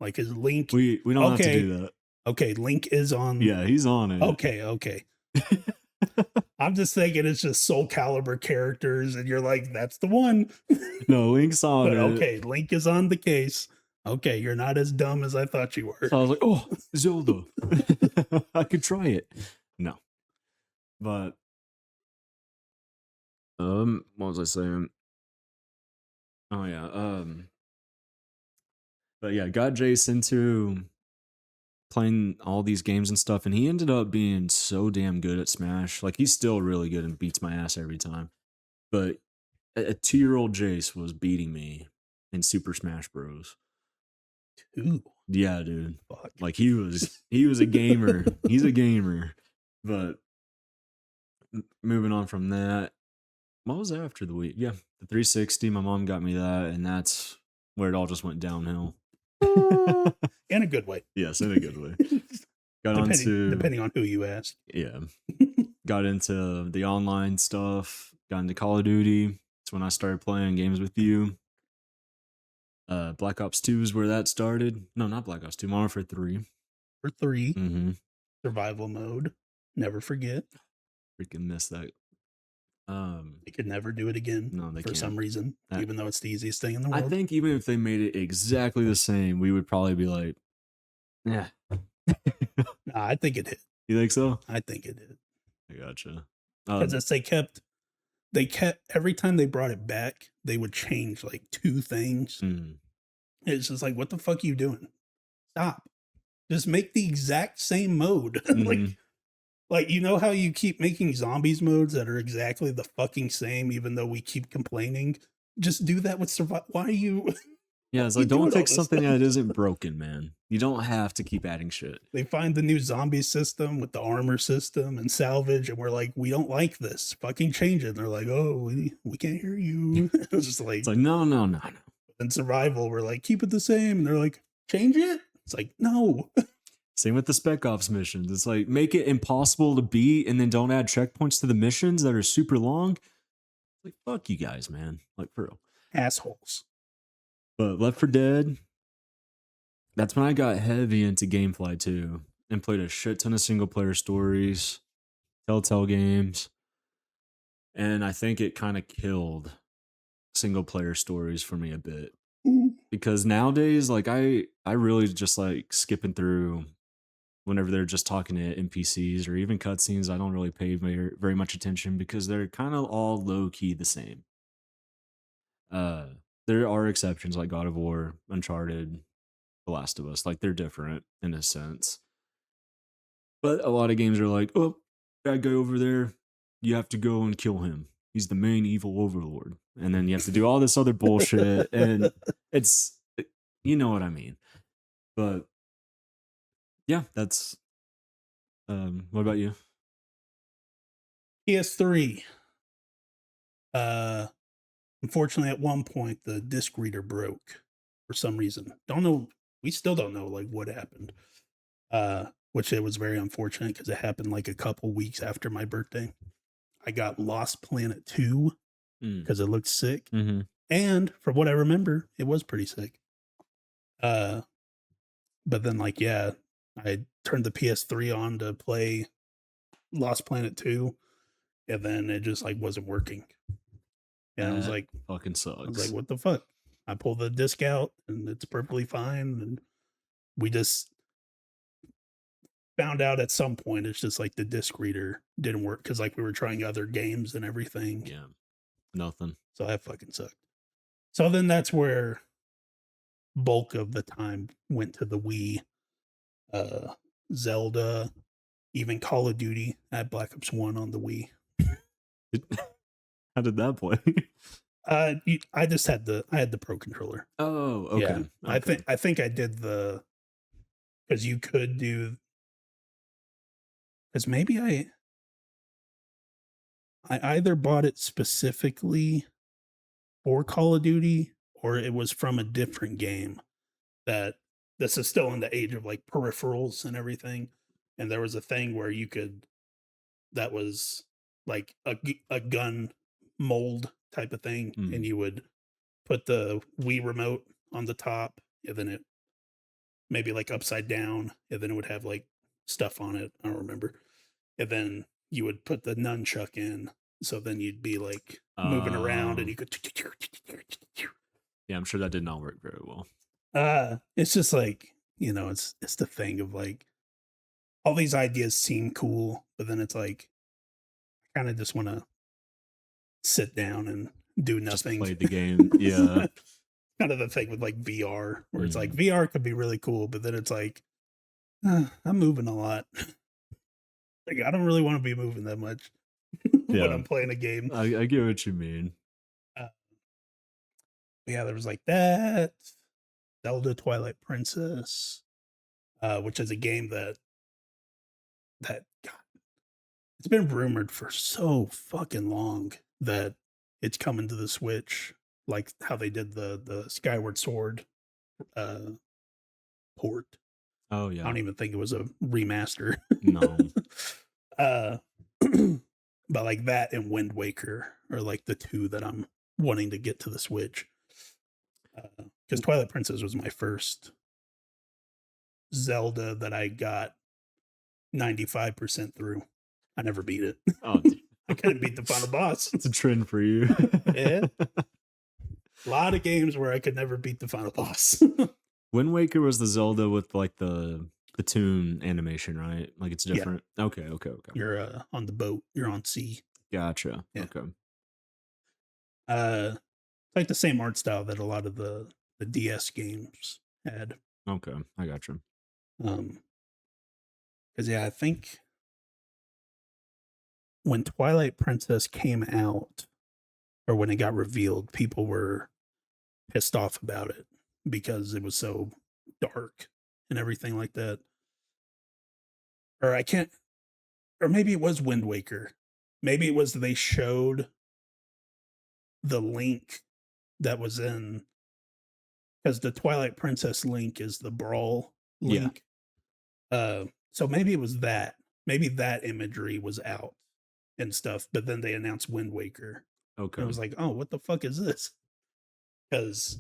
Like, is Link? We don't have to do that. Okay, Link is on. Yeah, he's on it. Okay. I'm just thinking it's just Soul Calibur characters, and you're like, that's the one. No, Link's on But it. okay, Link is on the case. Okay, you're not as dumb as I thought you were. So I was like, oh, Zelda. I could try it. No. But what was I saying? Oh yeah. But yeah, got Jason to playing all these games and stuff, and he ended up being so damn good at Smash. Like, he's still really good and beats my ass every time. But a 2-year-old Jace was beating me in Super Smash Bros. Ooh. Yeah, dude. Fuck. Like, he was a gamer. He's a gamer. But moving on from that, what was after the Wii? Yeah, the 360. My mom got me that, and that's where it all just went downhill. In a good way. Yes, in a good way. Depending on who you ask. Yeah. Got into the online stuff, got into Call of Duty. That's when I started playing games with you. Black Ops 2 is where that started. No, not Black Ops 2, Modern Warfare 3. For 3. Mm-hmm. Survival mode. Never forget. Freaking miss that. They could never do it again. No, they for can't. some reason, even though it's the easiest thing in the world. I think even if they made it exactly the same, we would probably be like, yeah. Nah, I think it hit. You think so? I think it did. I gotcha. Because they kept every time they brought it back, they would change like 2 things. It's just like, what the fuck are you doing? Stop. Just make the exact same mode. Like, you know how you keep making zombies modes that are exactly the fucking same, even though we keep complaining? Just do that with survival. Why are you? Yeah, it's like, don't fix something that isn't broken, man. You don't have to keep adding shit. They find the new zombie system with the armor system and salvage, and we're like, we don't like this. Fucking change it. And they're like, oh, we can't hear you. It's just like, it's like, no. In survival, we're like, keep it the same. And they're like, change it? It's like, no. Same with the Spec Ops missions. It's like, make it impossible to beat and then don't add checkpoints to the missions that are super long. Like, fuck you guys, man. Like, for real. Assholes. But Left 4 Dead, that's when I got heavy into Gamefly too, and played a shit ton of single player stories, Telltale games. And I think it kind of killed single player stories for me a bit. Because nowadays, like, I really just like skipping through whenever they're just talking to NPCs or even cutscenes, I don't really pay very much attention because they're kind of all low key the same. Uh, there are exceptions like God of War, Uncharted, The Last of Us. Like they're different in a sense, but a lot of games are like, oh, that guy over there, you have to go and kill him. He's the main evil overlord, and then you have to do all this other bullshit, and it's you know what I mean. But yeah, that's what about you? PS3. Uh, Unfortunately, at one point the disc reader broke for some reason. Don't know. We still don't know like what happened. Which it was very unfortunate because it happened like a couple weeks after my birthday. I got Lost Planet 2 Mm. because it looked sick. Mm-hmm. And from what I remember, it was pretty sick. Uh, but then like, yeah, I turned the PS3 on to play Lost Planet 2, and then it just like wasn't working. And That fucking I was like, sucks. what the fuck? I pulled the disc out and it's perfectly fine. And we just found out at some point it's just like the disc reader didn't work because like we were trying other games and everything. Yeah, nothing. So that fucking sucked. So then that's where bulk of the time went to the Wii, uh, Zelda, even Call of Duty. I had Black Ops 1 on the Wii. How did that play? I just had I had the Pro controller. Oh, okay. Yeah. Okay. I think I did because you could do, because maybe I either bought it specifically for Call of Duty or it was from a different game that this is still in the age of like peripherals and everything. And there was a thing where you could, that was like a gun mold type of thing. And Mm. you would put the Wii remote on the top and then it maybe like upside down and then it would have like stuff on it. I don't remember. And then you would put the nunchuck in. So then you'd be like moving around and you could. Yeah, I'm sure that did not work very well. It's just like, it's the thing of like all these ideas seem cool, but then it's like I kind of just want to sit down and do Just nothing. played the game. Yeah. Kind of the thing with like VR, where it's like Mhm. VR could be really cool, but then it's like I'm moving a lot. Like I don't really want to be moving that much when Yeah. I'm playing a game. I get what you mean. Uh, yeah, there was like that Zelda Twilight Princess, which is a game that God, it's been rumored for so fucking long that it's coming to the Switch, like how they did the Skyward Sword uh, port. Oh I yeah. don't even think it was a remaster. No. uh, but like that and Wind Waker are like the two that I'm wanting to get to the Switch. Because Twilight Princess was my first Zelda that I got 95% through. I never beat it. Oh, I couldn't beat the final boss. it's a trend for you. Yeah. A lot of games where I could never beat the final boss. Wind Waker was the Zelda with like the toon animation, right? Like it's Yeah. different. Okay, okay, okay. You're on the boat, you're on sea. Gotcha. Yeah. Okay. It's like the same art style that a lot of the DS games had. Okay. I gotcha. Because yeah, I think when Twilight Princess came out, or when it got revealed, people were pissed off about it because it was so dark and everything like that. Or I can't, or maybe it was Wind Waker. Maybe it was they showed the link that was in, because the Twilight Princess link is the Brawl Yeah. link. So maybe it was that. Maybe that imagery was out and stuff, but then they announced Wind Waker. Okay. And it was like, oh, what the fuck is this? Because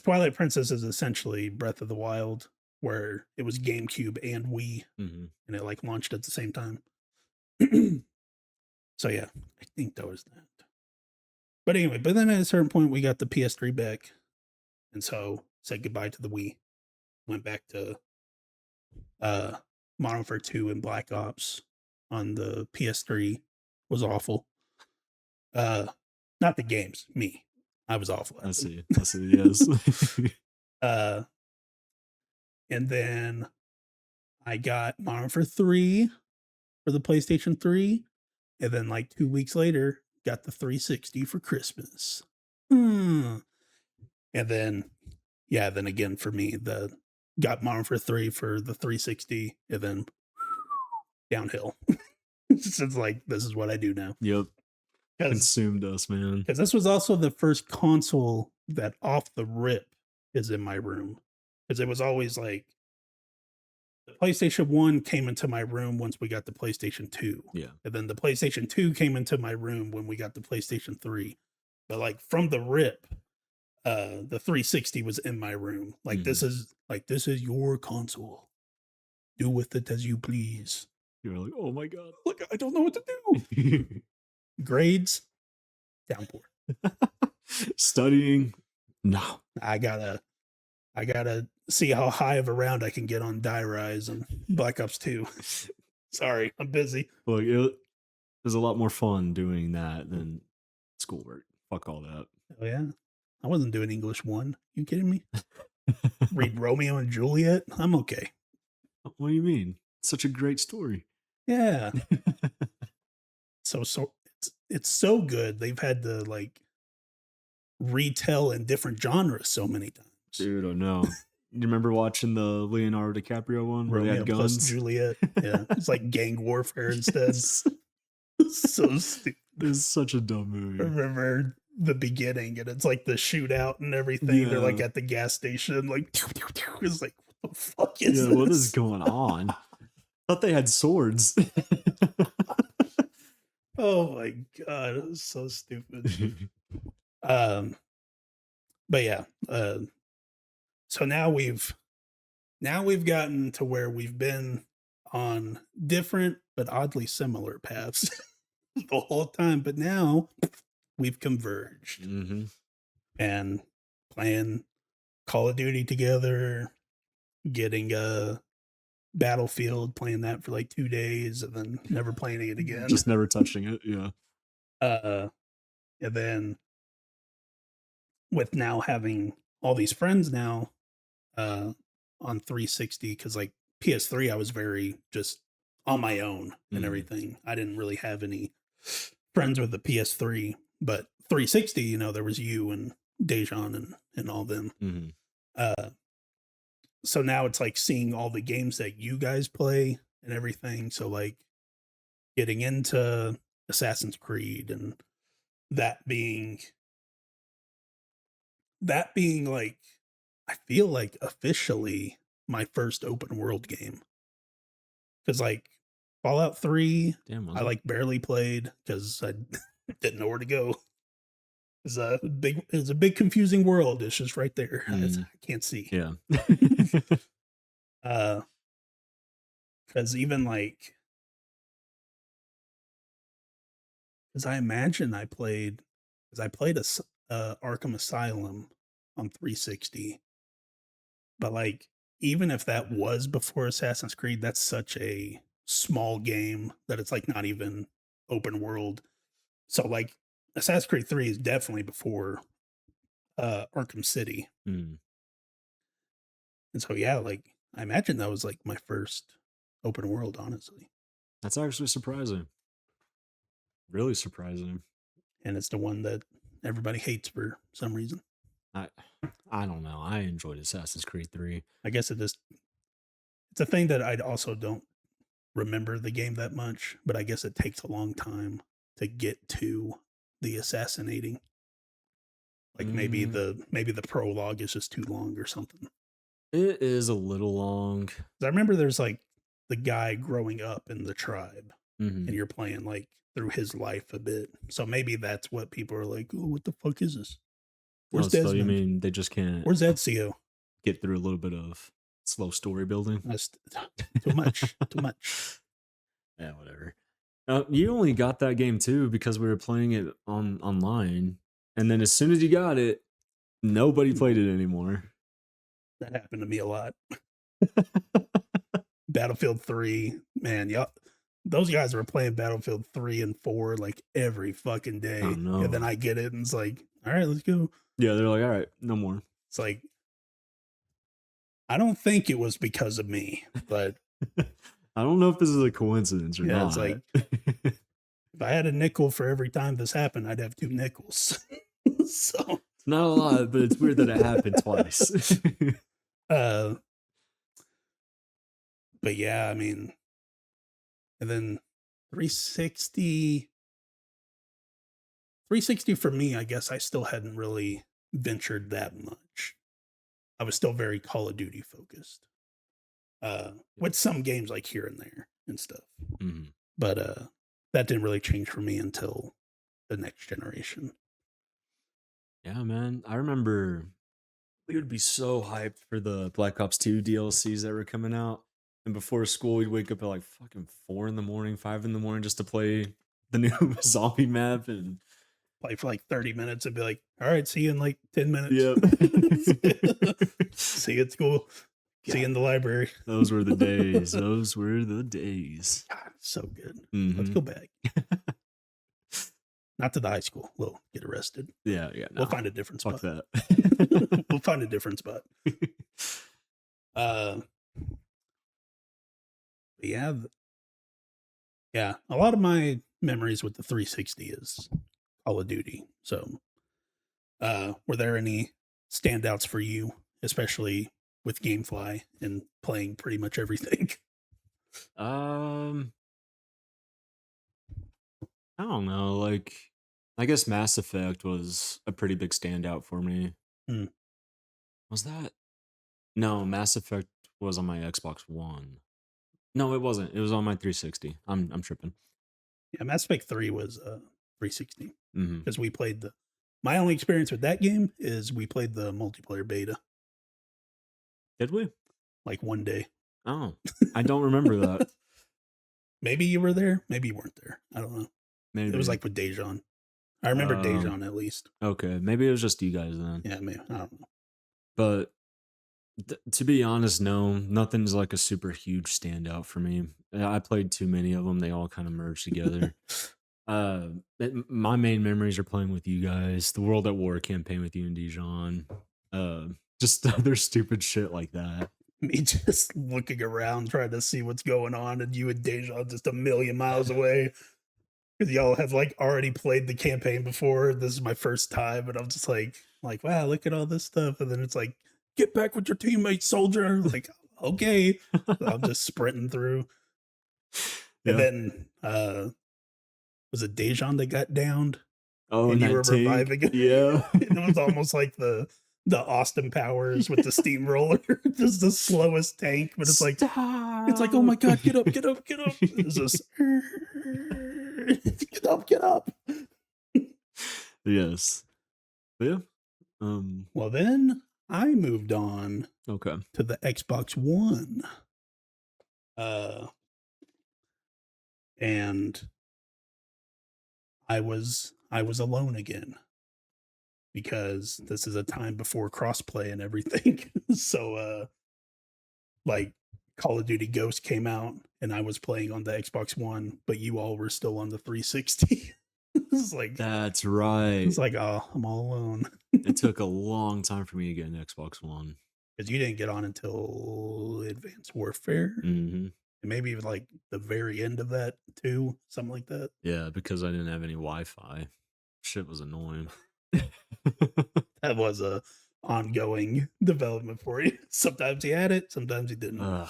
Twilight Princess is essentially Breath of the Wild, where it was GameCube and Wii, Mm-hmm. and it like launched at the same time. So yeah, I think that was that. But anyway, but then at a certain point we got the PS3 back, and so said goodbye to the Wii. Went back to Modern Warfare 2 and Black Ops on the PS3 was awful. Not the games, me. I was awful I at them. see. I see. Yes. And then I got Modern Warfare 3 for the PlayStation 3. And then like 2 weeks later, got the 360 for Christmas. And then, yeah, then again for me, got Modern Warfare 3 for the 360 and then downhill. It's like, this is what I do now. Yep. Because Consumed us, man. this was also the first console that off the rip is in my room. Because it was always like, the PlayStation 1 came into my room once we got the PlayStation 2. Yeah. And then the PlayStation 2 came into my room when we got the PlayStation 3. But like from the rip, the 360 was in my room. Like this is your console. Do with it as you please. You're like, oh my God. Look, I don't know what to do. Grades, downpour. Studying, no. I gotta see how high of a round I can get on Die Rise and Black Ops 2. Sorry, I'm busy. Look, it was a lot more fun doing that than schoolwork. Fuck all that. Oh yeah, I wasn't doing English 1. You kidding me? Read Romeo and Juliet. I'm okay. What do you mean? Such a great story. Yeah. So it's so good. They've had to like retell in different genres so many times. Dude, I know. You remember watching the Leonardo DiCaprio one where they Romeo had plus guns? Juliet. Yeah, it's like gang warfare instead. So stupid. It's such a dumb I movie. remember the beginning, and it's like the shootout and everything. They're like Yeah. at the gas station, like it's like what the fuck is Yeah, this? what is going on? Thought they had swords. Oh my god, it was so stupid. But yeah, so now we've gotten to where we've been on different but oddly similar paths the whole time, but now we've converged and playing Call of Duty together, getting a Battlefield, playing that for like 2 days, and then never playing it again. Just never touching it. Yeah. And then with now having all these friends now on 360, because like PS3 I was very just on my own and everything. I didn't really have any friends with the PS3, but 360, you know, there was you and Dejan and all them. So now it's like seeing all the games that you guys play and everything. So like getting into Assassin's Creed and that being like, I feel like officially my first open world game. Cause like Fallout 3, I like barely played because I didn't know where to go. It's a big confusing world. It's just right there. I can't see. Yeah. Because even like, because I imagine I played Arkham Asylum on 360, but like even if that was before Assassin's Creed, that's such a small game that it's like not even open world. So like Assassin's Creed 3 is definitely before Arkham City. And so yeah, like I imagine that was like my first open world, honestly. That's actually surprising. Really surprising. And it's the one that everybody hates for some reason. I don't know. I enjoyed Assassin's Creed 3. I guess it's a thing that I also don't remember the game that much, but I guess it takes a long time to get to the assassinating. Like maybe the prologue is just too long or something. It is a little long. I remember there's like the guy growing up in the tribe, and you're playing like through his life a bit. So maybe that's what people are like, oh, what the fuck is this? Where's Desmond? So you mean they just can't... Where's Ezio? Get through a little bit of slow story building? That's too much. Too much. Yeah, whatever. You only got that game too because we were playing it online. And then as soon as you got it, nobody played it anymore. That happened to me a lot. Battlefield 3, man, y'all, those guys were playing Battlefield 3 and 4 like every fucking Oh day. And then no. I get it and it's like, all right, let's go. Yeah, they're like, all right, no more. It's like, I don't think it was because of me, but I don't know if this is a coincidence or yeah, not. it's like, if I had a nickel for every time this happened, I'd have 2 nickels. So, It's not a lot, but it's weird that it happened twice. uh, but yeah, I mean, and then 360, 360 for me, I guess I still hadn't really ventured that much. I was still very Call of Duty focused. With some games like here and there and stuff. Mhm. But that didn't really change for me until the next generation. Yeah, man. I remember we would be so hyped for the Black Ops 2 DLCs that were coming out. And before school, we'd wake up at like fucking 4 in the morning, 5 in the morning just to play the new zombie map. And Play for like 30 minutes and be like, all right, see you in like 10 minutes. yep. See you at school. See you in the library. Those were the days. Those were the days. God, so good. Let's go back. Not to the high school. We'll get arrested. Yeah. We'll find a different Fuck spot. that. We'll find a different spot. Yeah. Yeah. A lot of my memories with the 360 is Call of Duty. So, were there any standouts for you, especially with GameFly and playing pretty much everything? I don't know. Like, I guess Mass Effect was a pretty big standout for me. Hmm. Was that? No, Mass Effect was on my Xbox One. No, it wasn't. It was on my 360. I'm tripping. Yeah, Mass Effect 3 was 360 Mm-hmm. because we played the. My only experience with that game is we played the multiplayer beta Did we? like one day. Oh, I don't remember that. Maybe you were there. Maybe you weren't there. I don't know. Maybe It was like with Dejan. I remember Dejan at least. Okay, maybe it was just you guys then. Yeah, maybe. I don't know. But to be honest, no, nothing's like a super huge standout for me. I played too many of them. They all kind of merged together. My main memories are playing with you guys, the World at War campaign with you and Dijon, just other stupid shit like that. Me just looking around trying to see what's going on, and you and Dejan just a million miles away. Because y'all have like already played the campaign before. This is my first time, and I'm just like, wow, look at all this stuff. And then it's like, get back with your teammates, soldier. Like, okay. So I'm just sprinting through. Yeah. And then was it Dejan that got downed? Oh, and and you were tank. reviving it. Yeah. It was almost like the Austin Powers with the steamroller, just the slowest tank, but it's like, oh my god, get up. It's just get up. Yes. Yeah. Well, then I moved on Okay. to the Xbox One. And I was alone again because this is a time before crossplay and everything. So like Call of Duty Ghost came out and I was playing on the Xbox One, but you all were still on the 360. It's like, that's right. It's like, oh, I'm all alone. It took a long time for me to get an Xbox One. Because you didn't get on until Advanced Warfare. Mm-hmm. And maybe even like the very end of that too, something like that. Yeah, because I didn't have any Wi-Fi. Shit was annoying. That was a ongoing development for you. Sometimes he had it, sometimes he didn't.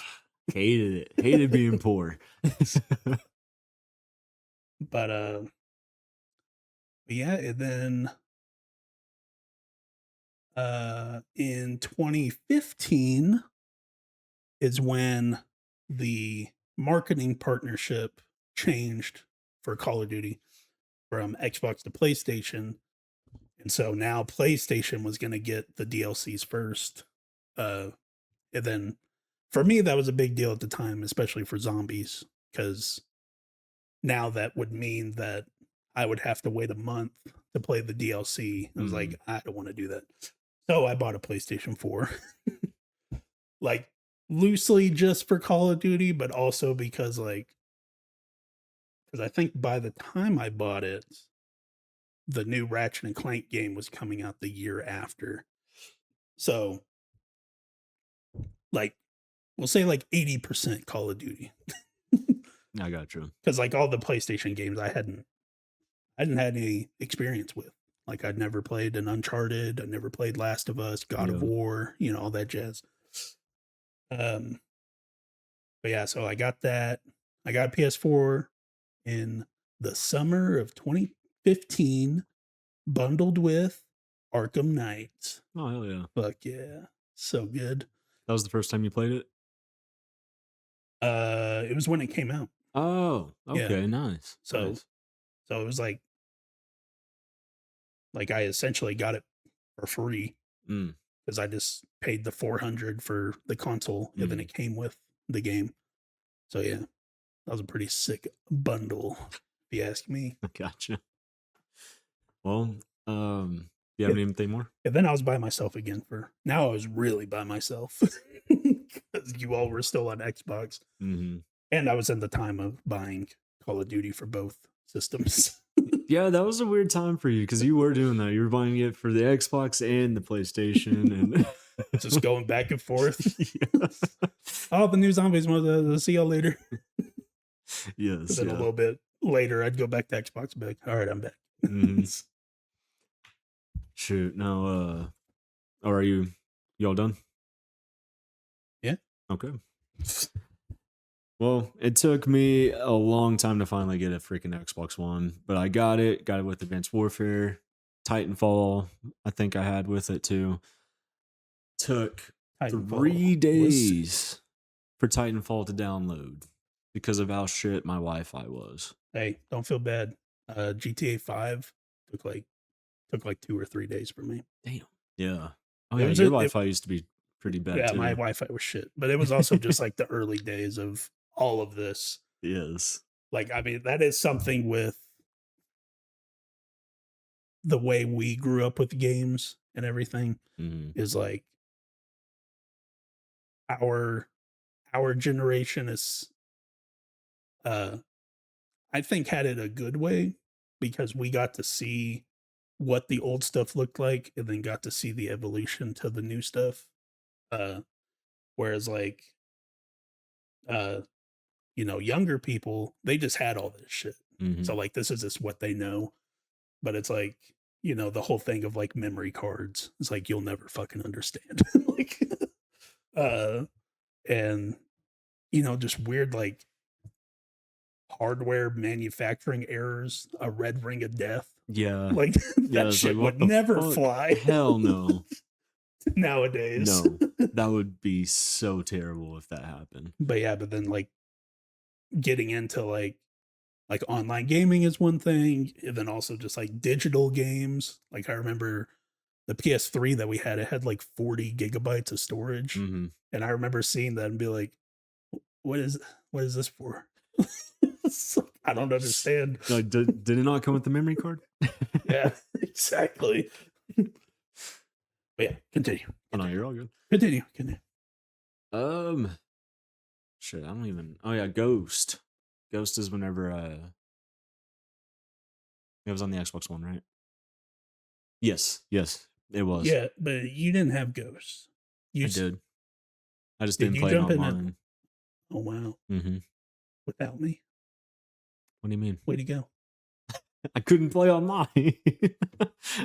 Hated it. Hated being poor. But yeah, and then in 2015 is when the marketing partnership changed for Call of Duty from Xbox to PlayStation. And so now PlayStation was going to get the DLCs first. And then for me, that was a big deal at the time, especially for zombies, because now that would mean that I would have to wait a month to play the DLC. I was like, I don't want to do that. So I bought a PlayStation 4. Like loosely just for Call of Duty, but also because I think by the time I bought it, the new Ratchet and Clank game was coming out the year after. So, like, we'll say like 80% Call of Duty. I got you. Because like all the PlayStation games I hadn't had any experience with. Like I'd never played an Uncharted, I never played Last of Us, God of Yeah. War, all that jazz. But yeah, so I got that. I got a PS4 in the summer of 2015, bundled with Arkham Knight. Oh, hell yeah. Fuck yeah. So good. That was the first time you played it? It was when it came out. Oh, Yeah. okay, nice. So Nice. so it was like I essentially got it for free Mm, because I just paid the 400 for the console and then it came with the game. So yeah, that was a pretty sick bundle, if you ask me. I gotcha. Well, you have anything more? And then I was by myself again now I was really by myself because you all were still on Xbox. Mm-hmm. And I was in the time of buying Call of Duty for both systems. Yeah, that was a weird time for you because you were doing that. You were buying it for the Xbox and the PlayStation, and just going back and forth. Yeah. Oh, the new zombies. See y'all later. Yes. Then a little bit later, I'd go back to Xbox and be like, all right, I'm back. Mm-hmm. Shoot. Now, are you all done? Yeah. Okay. Well, it took me a long time to finally get a freaking Xbox One, but I got it. Got it with Advanced Warfare, Titanfall. I think I had with it too. Took Titanfall 3 days for Titanfall to download because of how shit my Wi-Fi was. Hey, don't feel bad. GTA 5 took like 2 or 3 days for me. Damn. Yeah. Oh yeah, your Wi-Fi used to be pretty bad too. My Wi-Fi was shit, but it was also just like the early days of all of this. Yes. Like, I mean, that is something with the way we grew up with games and everything is like our generation is I think had it a good way because we got to see what the old stuff looked like and then got to see the evolution to the new stuff. Whereas like younger people, they just had all this shit. So like this is just what they know. But it's like, the whole thing of like memory cards. It's like you'll never fucking understand. Like and just weird like hardware manufacturing errors, a red ring of death. Yeah. Like that shit would never fly. Hell no. Nowadays. No. That would be so terrible if that happened. But then like getting into like online gaming is one thing, and then also just like digital games. Like I remember the PS3 that we had, it had like 40 gigabytes of storage. And I remember seeing that and be like, what is this for? I don't understand. Like, did it not come with the memory card? Yeah, exactly. But yeah, continue. Oh no, you're all good. Continue. Shit, I don't even. Oh yeah, Ghost. Ghost is whenever it was on the Xbox One, right? Yes, it was. Yeah, but you didn't have Ghosts. I did. I just didn't play it online. Oh wow. Without me? What do you mean? Way to go. I couldn't play online.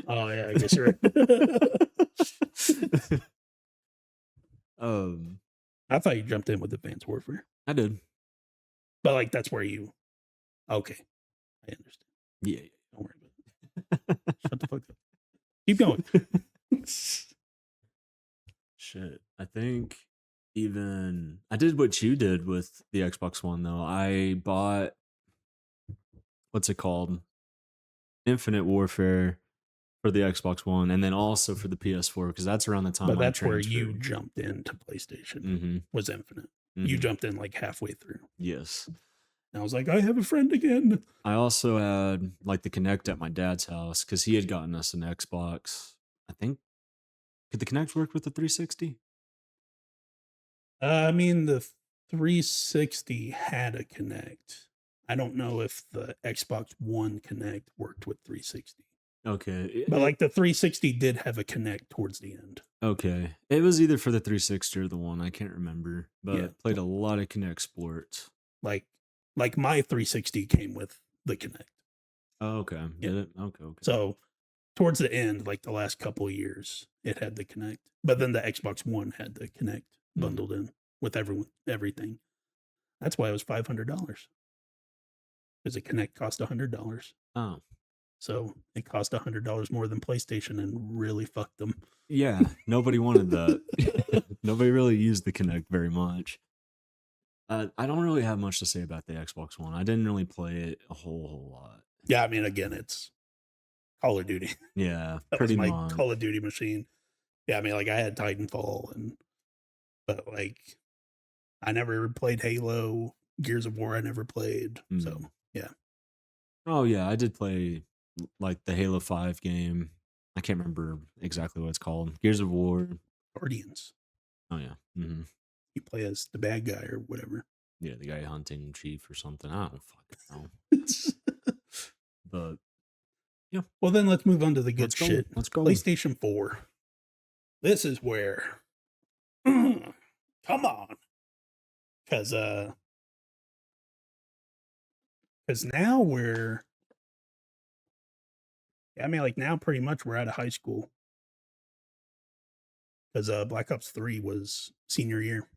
Oh yeah, I guess you're right. I thought you jumped in with Advanced Warfare. I did. But like that's where you okay. I understand. Yeah. Don't worry about it. Shut the fuck up. Keep going. Shit. I think even I did what you did with the Xbox One though. I bought what's it called? Infinite Warfare for the Xbox One, and then also for the PS4 because that's around the time. But that's where you jumped into PlayStation. Was Infinite. You jumped in like halfway through. Yes. And I was like, I have a friend again. I also had like the Kinect at my dad's house because he had gotten us an Xbox. I think could the Kinect work with the 360? I mean, the 360 had a Connect. I don't know if the Xbox One Connect worked with 360. Okay. But like the 360 did have a Connect towards the end. Okay. It was either for the 360 or the one. I can't remember, Yeah. but played a lot of Kinect Sports. Like my 360 came with the Connect. Oh, okay. Yeah. Did it? Okay. Okay. So towards the end, like the last couple of years, it had the Connect. But then the Xbox One had the Connect bundled in with everything. That's why it was $500. Because the Connect cost $100. Oh, So it cost $100 more than PlayStation and really fucked them. yeah. Nobody wanted that. Nobody really used the Kinect very much. I don't really have much to say about the Xbox One. I didn't really play it a whole lot. Yeah, I mean, again, it's Call of Duty. Yeah, That was pretty my much. Call of Duty machine. Yeah, I mean, like I had Titanfall, but like I never played Halo, Gears of War. I never played. So yeah. Oh yeah, I did play like the Halo 5 game. I can't remember exactly what it's called. Gears of War. Guardians. Oh yeah. You play as the bad guy or whatever. Yeah, the guy hunting chief or something. I don't fucking know. But yeah. Well, then let's move on to the good shit. Let's go. PlayStation 4. This is where come on. Cause now I mean, like now pretty much we're out of high school. Because Black Ops 3 was senior year.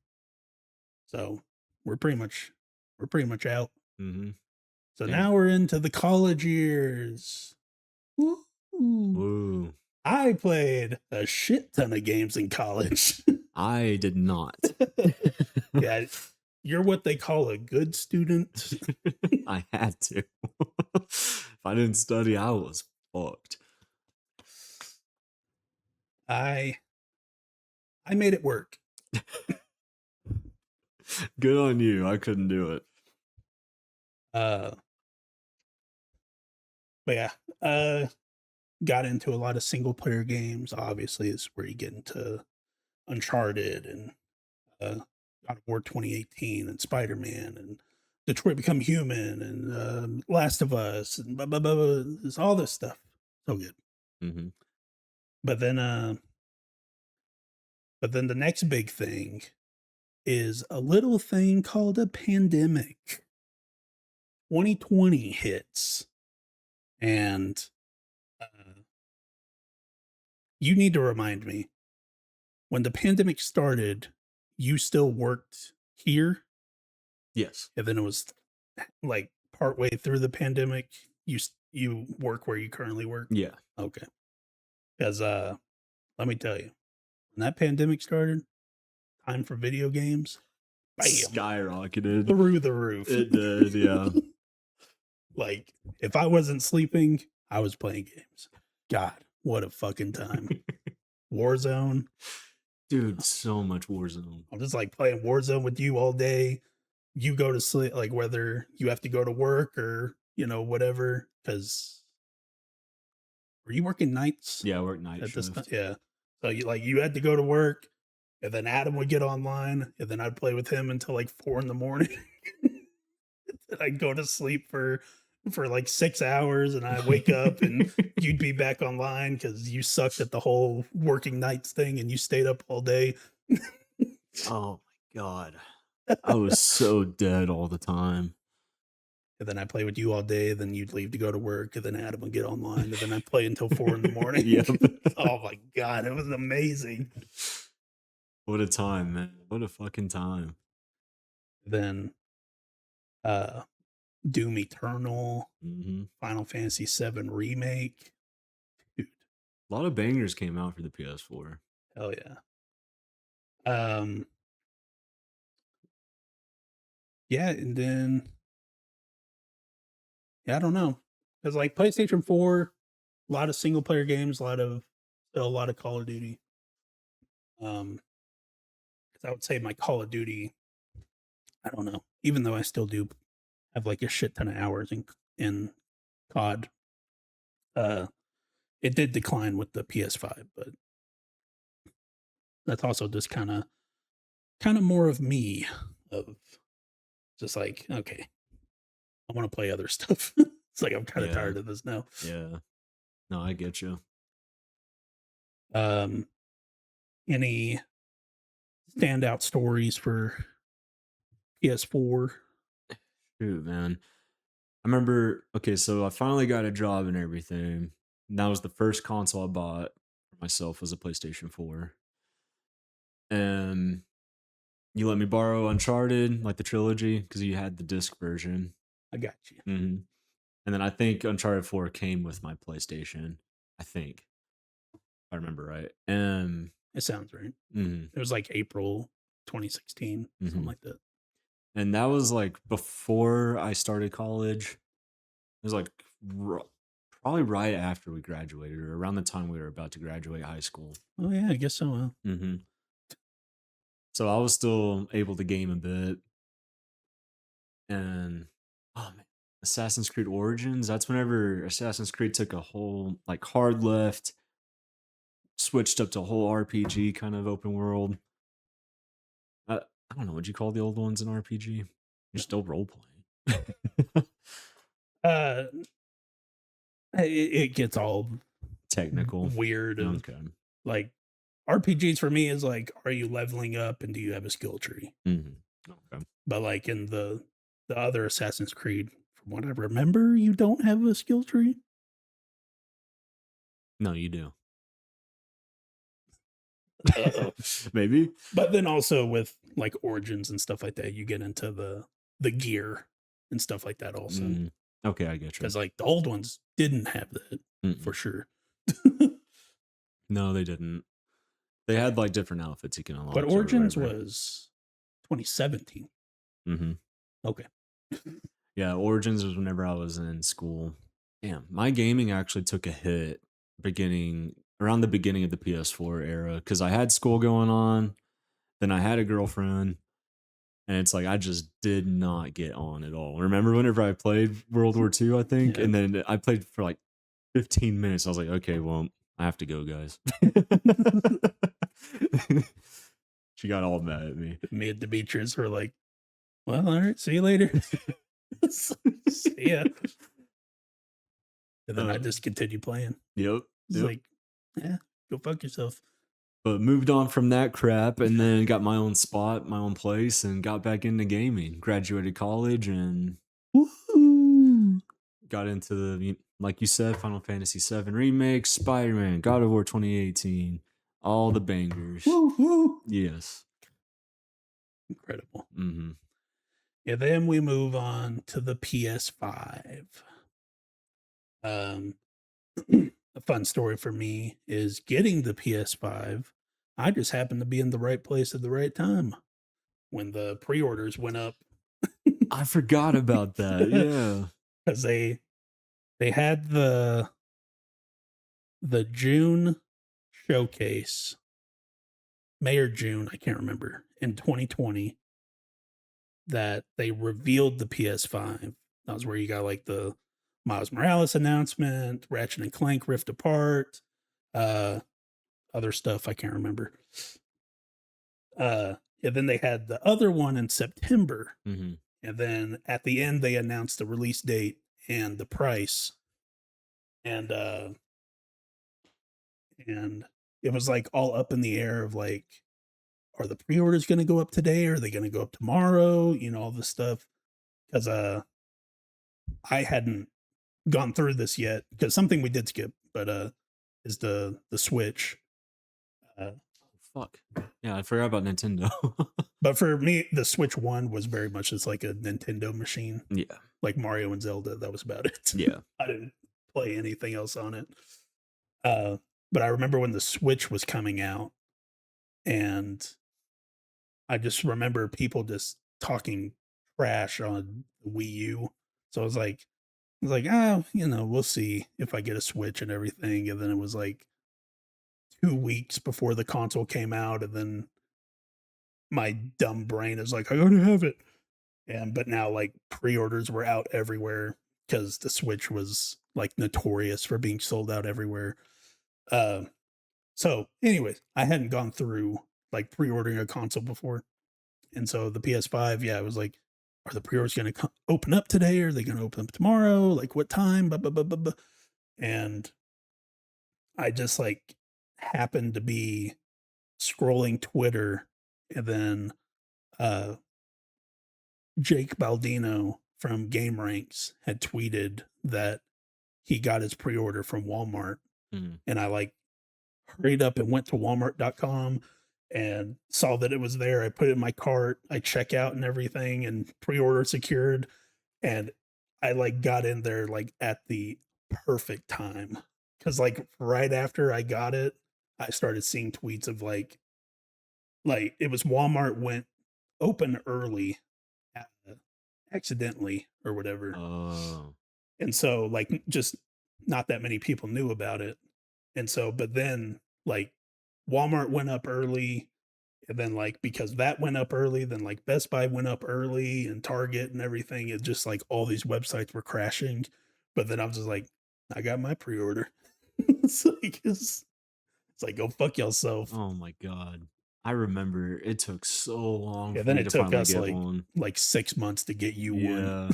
So we're pretty much out. So Damn. now we're into the college years. Woo. Woo. I played a shit ton of games in college. I did not. Yeah, you're what they call a good student. I had to. If I didn't study, I was fucked. I made it work. Good on you. I couldn't do it. But yeah, got into a lot of single player games. Obviously, is where you get into Uncharted and God of War 2018 and Spider Man and Detroit Become Human and Last of Us and blah, blah, blah, blah, all this stuff. So good. But then the next big thing is a little thing called a pandemic. 2020 hits, and you need to remind me, when the pandemic started, you still worked here? Yes. And then it was like partway through the pandemic, you work where you currently work? Yeah. Okay. Because let me tell you, when that pandemic started, time for video games, bam, skyrocketed through the roof. It did, yeah. Like, if I wasn't sleeping, I was playing games. God, what a fucking time. Warzone. Dude, so much Warzone. I'm just like playing Warzone with you all day. You go to sleep, like whether you have to go to work or, whatever. Because were you working nights? Yeah, I work night at this time? shift. Yeah. So you had to go to work, and then Adam would get online, and then I'd play with him until like 4 in the morning. And I'd go to sleep for like 6 hours, and I wake up and you'd be back online because you sucked at the whole working nights thing and you stayed up all day. Oh my god. I was so dead all the time. And then I play with you all day, then you'd leave to go to work, and then Adam would get online, and then I'd play until 4 in the morning. Yep. Oh my god, it was amazing. What a time, man. What a fucking time. Then Doom Eternal, Final Fantasy VII Remake. Dude. A lot of bangers came out for the PS4. Hell yeah. Yeah, and then I don't know. Because like PlayStation 4, a lot of single player games, still a lot of Call of Duty. Because I would say my Call of Duty, I don't know, even though I still do have like a shit ton of hours in COD, it did decline with the PS5, but that's also just kind of kind of more of me, of just like, okay, I want to play other stuff. It's like I'm kind of Yeah. tired of this now. Yeah. No, I get you. Um, any standout stories for PS4? Shoot, man. I remember, okay, so I finally got a job and everything. And that was the first console I bought for myself was a PlayStation 4. And you let me borrow Uncharted, like the trilogy, because you had the disc version. I got you. hmm And then I think Uncharted 4 came with my PlayStation. I think, if I remember right. It sounds right. Mhm, It was like April 2016, something mhm. like that. And that was like before I started college. It was like r- probably right after we graduated or around the time we were about to graduate high school. Oh yeah, I guess so. hmm So I was still able to game a bit. And oh man, Assassin's Creed Origins, that's whenever Assassin's Creed took a whole like hard left, switched up to a whole RPG kind of open world. I don't know what you call the old ones in RPG. You're still role playing. Uh, it gets all Technical. weird. Of Okay. like RPGs for me is like, are you leveling up and do you have a skill tree? Okay. But like in the other Assassin's Creed, from what I remember, you don't have a skill tree. No, you do. Uh-oh. Maybe. But then also with like Origins and stuff like that, you get into the gear and stuff like that also. Mm, okay, I get you. Because like the old ones didn't have that for Mm-mm. sure. No, they didn't. They had like different outfits you can But unlock or Origins whatever. was 2017. hmm Okay. Yeah, Origins was whenever I was in school. Damn, my gaming actually took a hit beginning around the beginning of the PS4 era because I had school going on, then I had a girlfriend, and it's like I just did not get on at all. Remember whenever I played World War II, I think, Yeah. and then I played for like 15 minutes. I was like, okay, well, I have to go, guys. She got all mad at me. Me and Demetrius were like, well, all right, see you later. See ya. And then I just continued playing. Yep. It's like, yeah, go fuck yourself. But moved on from that crap and then got my own spot, my own place, and got back into gaming. Graduated college and Woohoo! got into like you said, Final Fantasy VII Remake, Spider-Man, God of War 2018, all the bangers. Woo-hoo! Yes. Incredible. Mm-hmm. Yeah, then we move on to the PS5. A fun story for me is getting the PS5. I just happened to be in the right place at the right time when the pre-orders went up. I forgot about that. Yeah. Because they had the June showcase, May or June, I can't remember, in 2020, that they revealed the PS5. That was where you got like the Miles Morales announcement, Ratchet and Clank Rift Apart, uh, other stuff I can't remember. And then they had the other one in September, Mm-hmm. and then at the end they announced the release date and the price, and and it was like all up in the air of like, are the pre-orders going to go up today? Are they going to go up tomorrow? You know, all this stuff. Because I hadn't gone through this yet. Because something we did skip, but is the Switch. Fuck. Yeah, I forgot about Nintendo. But for me, the Switch One was very much just like a Nintendo machine, Yeah. like Mario and Zelda. That was about it. Yeah. I didn't play anything else on it. But I remember when the Switch was coming out, and I just remember people just talking trash on the Wii U. So I was like, oh, you know, we'll see if I get a Switch and everything. And then it was like 2 weeks before the console came out, and then my dumb brain is like, I gotta have it. And but now like pre-orders were out everywhere because the Switch was like notorious for being sold out everywhere. Uh, so anyways, I hadn't gone through like pre-ordering a console before. And so the PS5, yeah, it was like, are the pre-orders going to open up today? Are they going to open up tomorrow? Like what time? Blah, blah, blah, blah, blah. And I just like happened to be scrolling Twitter, and then uh Jake Baldino from Game Ranks had tweeted that he got his pre-order from Walmart. Mm. And I like hurried up and went to walmart.com and saw that it was there. I put it in my cart, I check out and everything, and pre-order secured. And I like got in there like at the perfect time. Cause like right after I got it, I started seeing tweets of like it was Walmart went open early accidentally or whatever. Oh. And so like just not that many people knew about it. And so but then like Walmart went up early, and then like because that went up early, then like Best Buy went up early and Target and everything. It just like all these websites were crashing. But then I was just like, I got my pre-order. It's like go fuck yourself. Oh my god. I remember it took so long Yeah, for then me it to took finally us get one. like 6 months to get you one. Yeah.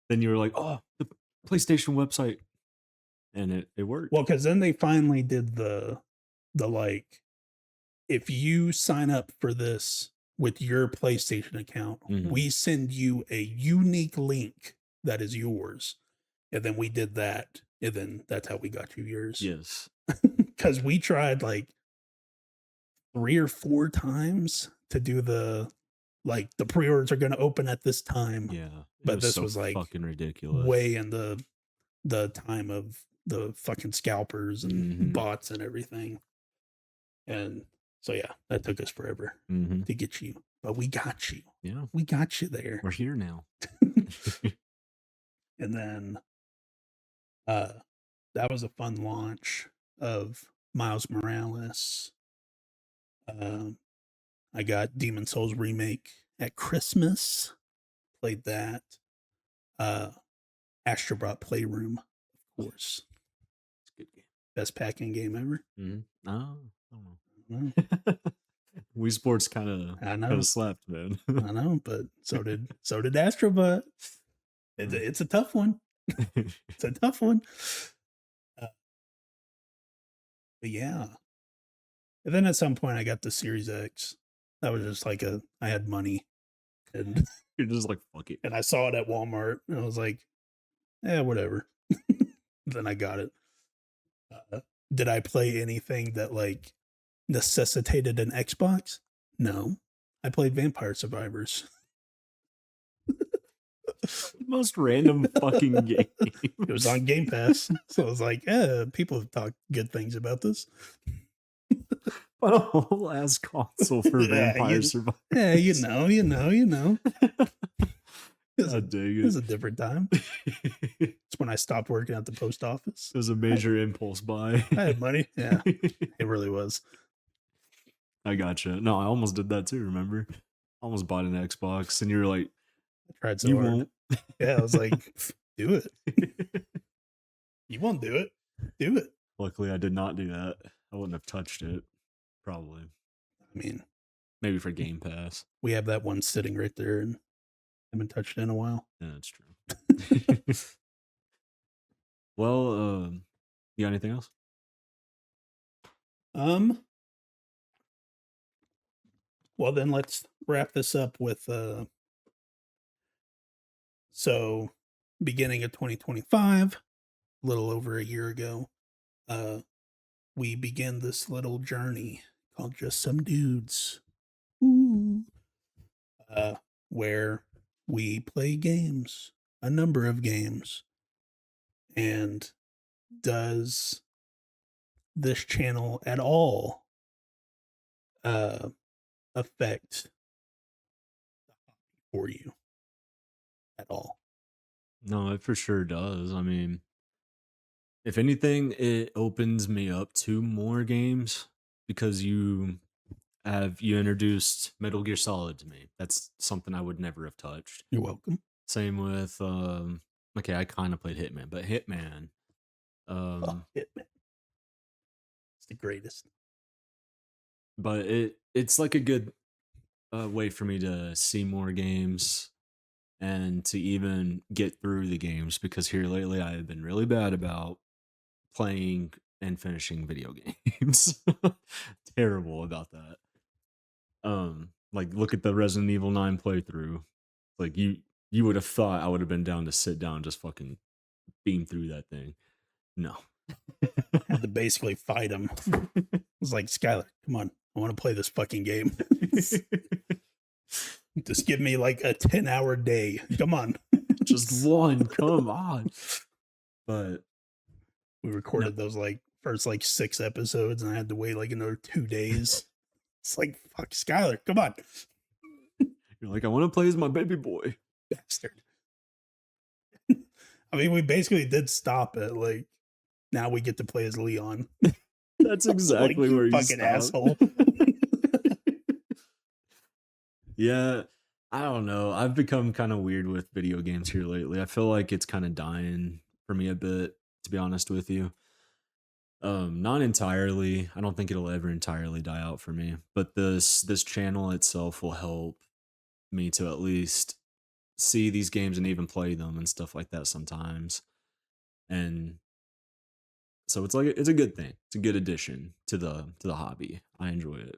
Then you were like, oh, the PlayStation website. And it worked. Well, because then they finally did the like, if you sign up for this with your PlayStation account, Mhm. we send you a unique link that is yours. And then we did that. And then that's how we got you yours. Yes. Because we tried like 3 or 4 times to do the pre-orders are going to open at this time. Yeah. But this so was like fucking ridiculous. way in the time of the fucking scalpers and Mhm. bots and everything. And so yeah, that took us forever Mhm. to get you, but we got you. Yeah. We got you there. We're here now. And then that was a fun launch of Miles Morales. I got Demon Souls remake at Christmas. Played that. Astrobot Playroom, of course. It's a good game. Best packing game ever. Mhm. Oh, I don't Mm, know. Wii Sports kind I know. of slapped, man. I know, but so did Astrobot. It's a tough one. It's a tough one. But yeah. And then at some point I got the Series X. That was just like I had money, and You're just like, fuck it. and I saw it at Walmart and I was like, yeah, whatever. Then I got it. Did I play anything that like necessitated an Xbox? No. I played Vampire Survivors. Most random fucking game. It was on Game Pass. So I was like, people have talked good things about this. But a whole ass console for Vampire Survivors. Yeah, you know. God dang It was it. a different time. It's when I stopped working at the post office. It was a major impulse buy. I had money. Yeah, it really was. I gotcha. No, I almost did that too, remember? I almost bought an Xbox and you were like, I tried so you hard. won't. Yeah, I was like, do it. You won't do it. Do it. Luckily, I did not do that. I wouldn't have touched it. Probably. I mean, Maybe for Game Pass. we have that one sitting right there and haven't touched it in a while. Yeah, that's true. Well, you got anything else? Well then let's wrap this up with so beginning of 2025, a little over a year ago, we began this little journey called Just Some Dudes. Ooh. Where we play games, a number of games. And does this channel at all affect for you at all? No, it for sure does. I mean, if anything, it opens me up to more games because you introduced Metal Gear Solid to me. That's something I would never have touched. You're welcome. Same with okay, I kind of played Hitman, but Hitman. Hitman. It's the greatest. But it's like a good a way for me to see more games and to even get through the games, because here lately I have been really bad about playing and finishing video games. Terrible about that. Like look at the Resident Evil 9 playthrough. Like you would have thought I would have been down to sit down and just fucking beam through that thing. No. Had to basically fight him. I was like, Skylar, come on. I want to play this fucking game. Just give me like a 10-hour day. Come on. Just one. Come on. But we recorded those like first like 6 episodes and I had to wait like another 2 days. It's like, fuck, Skylar, come on. You're like, I want to play as my baby boy. Bastard. I mean, we basically did stop at like, now we get to play as Leon. That's exactly like, where you fucking stopped. asshole. Yeah, I don't know. I've become kind of weird with video games here lately. I feel like it's kind of dying for me a bit, to be honest with you. Not entirely. I don't think it'll ever entirely die out for me, but this channel itself will help me to at least see these games and even play them and stuff like that sometimes. And so it's like it's a good thing. It's a good addition to the hobby. I enjoy it.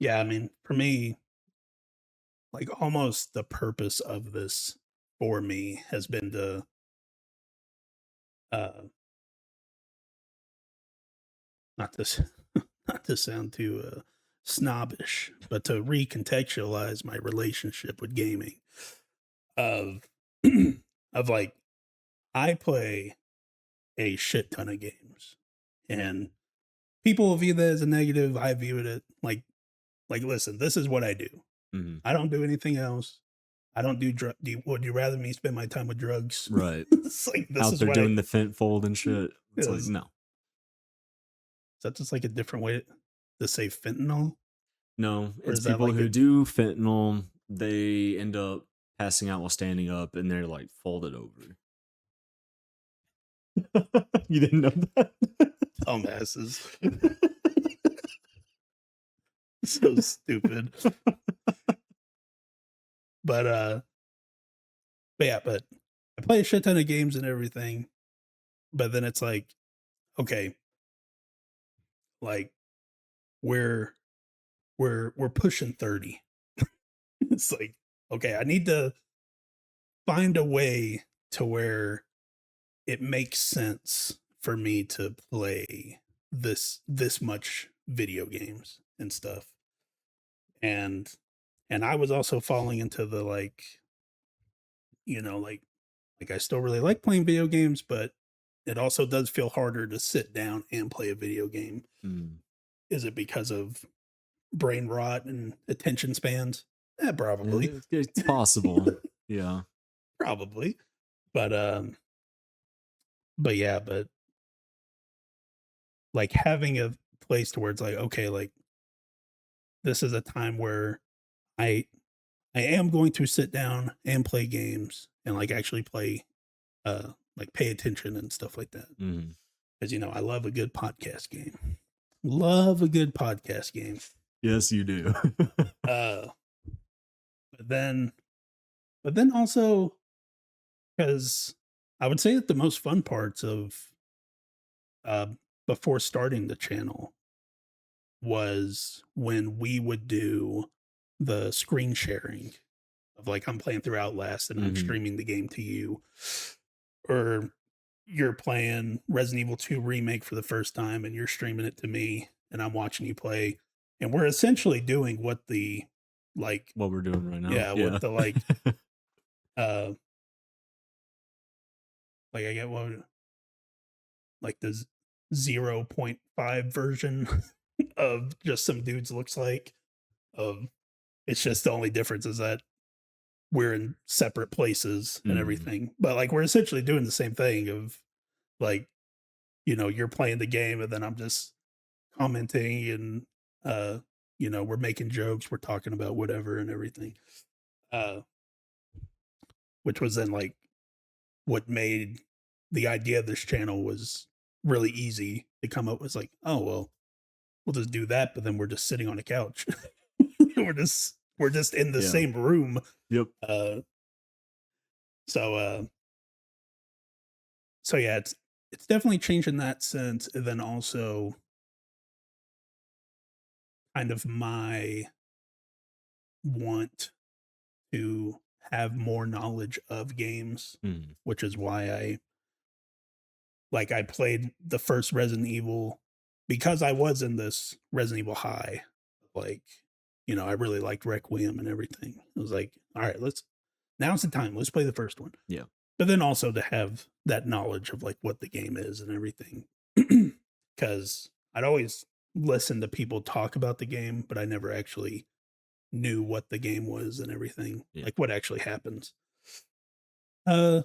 Yeah, I mean, for me, like almost the purpose of this for me has been to not this not to sound too snobbish, but to recontextualize my relationship with gaming of of like I play a shit ton of games and people will view that as a negative. I view it like listen, this is what I do. Mhm. I don't do anything else. I don't do drug. Would you rather me spend my time with drugs? Right. It's like this Out is there what doing the fent fold and shit. It's like Yes. no. Is that just like a different way to say fentanyl? No, Or it's is that people like who a- do fentanyl, they end up passing out while standing up and they're like folded over. You didn't know that? Dumbasses. So stupid. But yeah, but I play a shit ton of games and everything. But then it's like, okay, like we're we're pushing 30. It's like, okay, I need to find a way to where it makes sense for me to play this much video games and stuff. And I was also falling into the like, you know, like I still really like playing video games, but it also does feel harder to sit down and play a video game. Mm. Is it because of brain rot and attention spans? Probably. It's possible. Yeah. Probably. But yeah, but like having a place to where it's like, okay, like this is a time where I am going to sit down and play games and like actually play like pay attention and stuff like that. Mm. Because you know, I love a good podcast game. Love a good podcast game. Yes, you do. But then also because I would say that the most fun parts of uh before starting the channel was when we would do the screen sharing of like I'm playing through Outlast and I'm Mhm. streaming the game to you, or you're playing Resident Evil 2 remake for the first time and you're streaming it to me and I'm watching you play, and we're essentially doing what the like What we're doing right now. yeah, what the like uh like I get what like the 0.5 version of Just Some Dudes looks like. Of it's just the only difference is that we're in separate places and Mhm. everything. But like we're essentially doing the same thing of like, you know, you're playing the game and then I'm just commenting and you know, we're making jokes, we're talking about whatever and everything. Uh which was then like what made the idea of this channel was really easy to come up with. Like, oh well, we'll just do that, but then we're just sitting on a couch. we're just in the Yeah. same room. Yep. So yeah, it's definitely changed in that sense, and then also kind of my want to have more knowledge of games, Mm. which is why I played the first Resident Evil because I was in this Resident Evil high. Like, I really liked Requiem and everything. I was like, all right, now's the time. Let's play the first one. Yeah. But then also to have that knowledge of like what the game is and everything. Because I'd always listen to people talk about the game, but I never actually knew what the game was and everything, Yeah. like what actually happens. But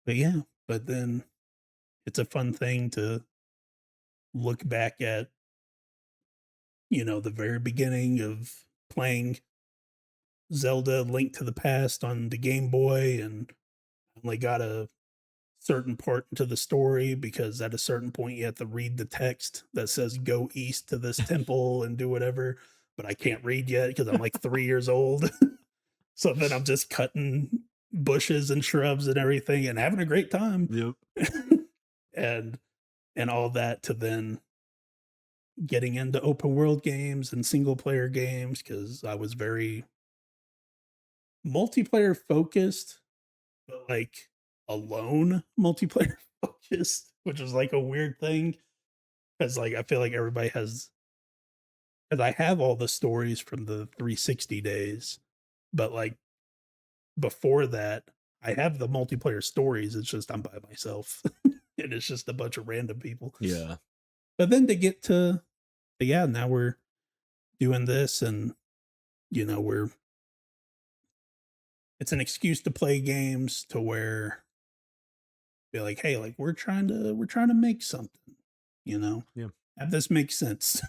yeah, but then it's a fun thing to look back at, the very beginning of playing Zelda Link to the Past on the Game Boy, and only got a certain part into the story because at a certain point you have to read the text that says go east to this temple and do whatever, but I can't read yet because I'm like 3 years old. So then I'm just cutting bushes and shrubs and everything and having a great time. Yep. and all that to then getting into open world games and single player games because I was very multiplayer focused, but like alone multiplayer focused, which is like a weird thing because like I feel like everybody has, because I have all the stories from the 360 days, but like before that, I have the multiplayer stories. It's just I'm by myself and it's just a bunch of random people. Yeah. But then to get to, yeah, now we're doing this and, it's an excuse to play games to where be like, hey, like we're trying to make something, Yeah. have this make sense.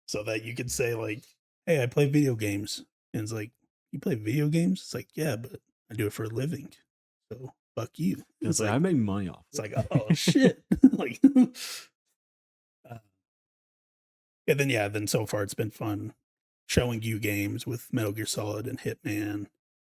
So that you could say like, hey, I play video games. And it's like, you play video games? It's like, yeah, but I do it for a living. So fuck you. It's like I make money off. It's like, oh shit. Like and then then so far it's been fun showing you games with Metal Gear Solid and Hitman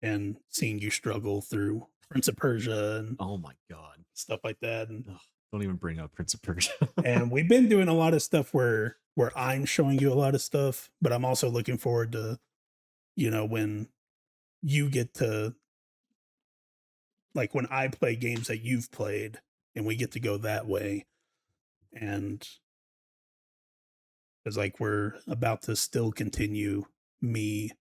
and seeing you struggle through Prince of Persia and Oh my god. stuff like that. And Ugh, don't even bring up Prince of Persia. and we've been doing a lot of stuff where I'm showing you a lot of stuff, but I'm also looking forward to, when you get to, like when I play games that you've played and we get to go that way. And it's like we're about to still continue me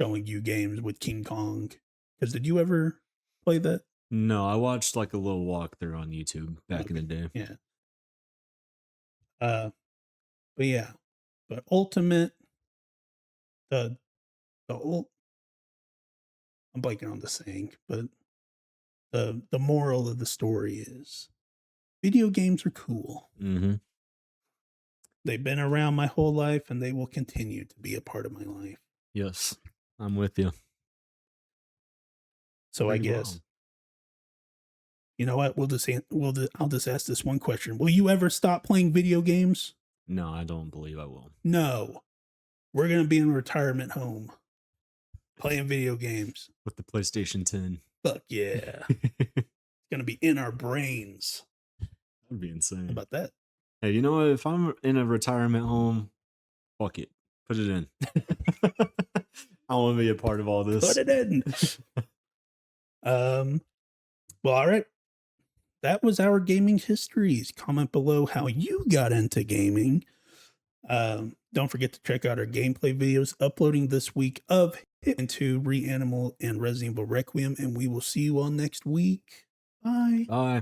showing you games with King Kong. Because did you ever play that? No, I watched like a little walkthrough on YouTube back in the day. Yeah. But yeah, but ultimate, the old, I'm blanking on the saying, but the moral of the story is video games are cool. Mm-hmm. They've been around my whole life and they will continue to be a part of my life. Yes, I'm with you. So Pretty I guess, wrong. you know what? I'll just ask this one question. Will you ever stop playing video games? No, I don't believe I will. No. We're going to be in a retirement home playing video games. With the PlayStation 10. Fuck yeah. It's going to be in our brains. That'd be insane. How about that? Hey, you know what? If I'm in a retirement home, fuck it. Put it in. I want to be a part of all this. Put it in. Well, all right. That was our gaming histories. Comment below how you got into gaming. Don't forget to check out our gameplay videos uploading this week of Hitman 2, Reanimal, and Resident Evil Requiem. And we will see you all next week. Bye. Bye.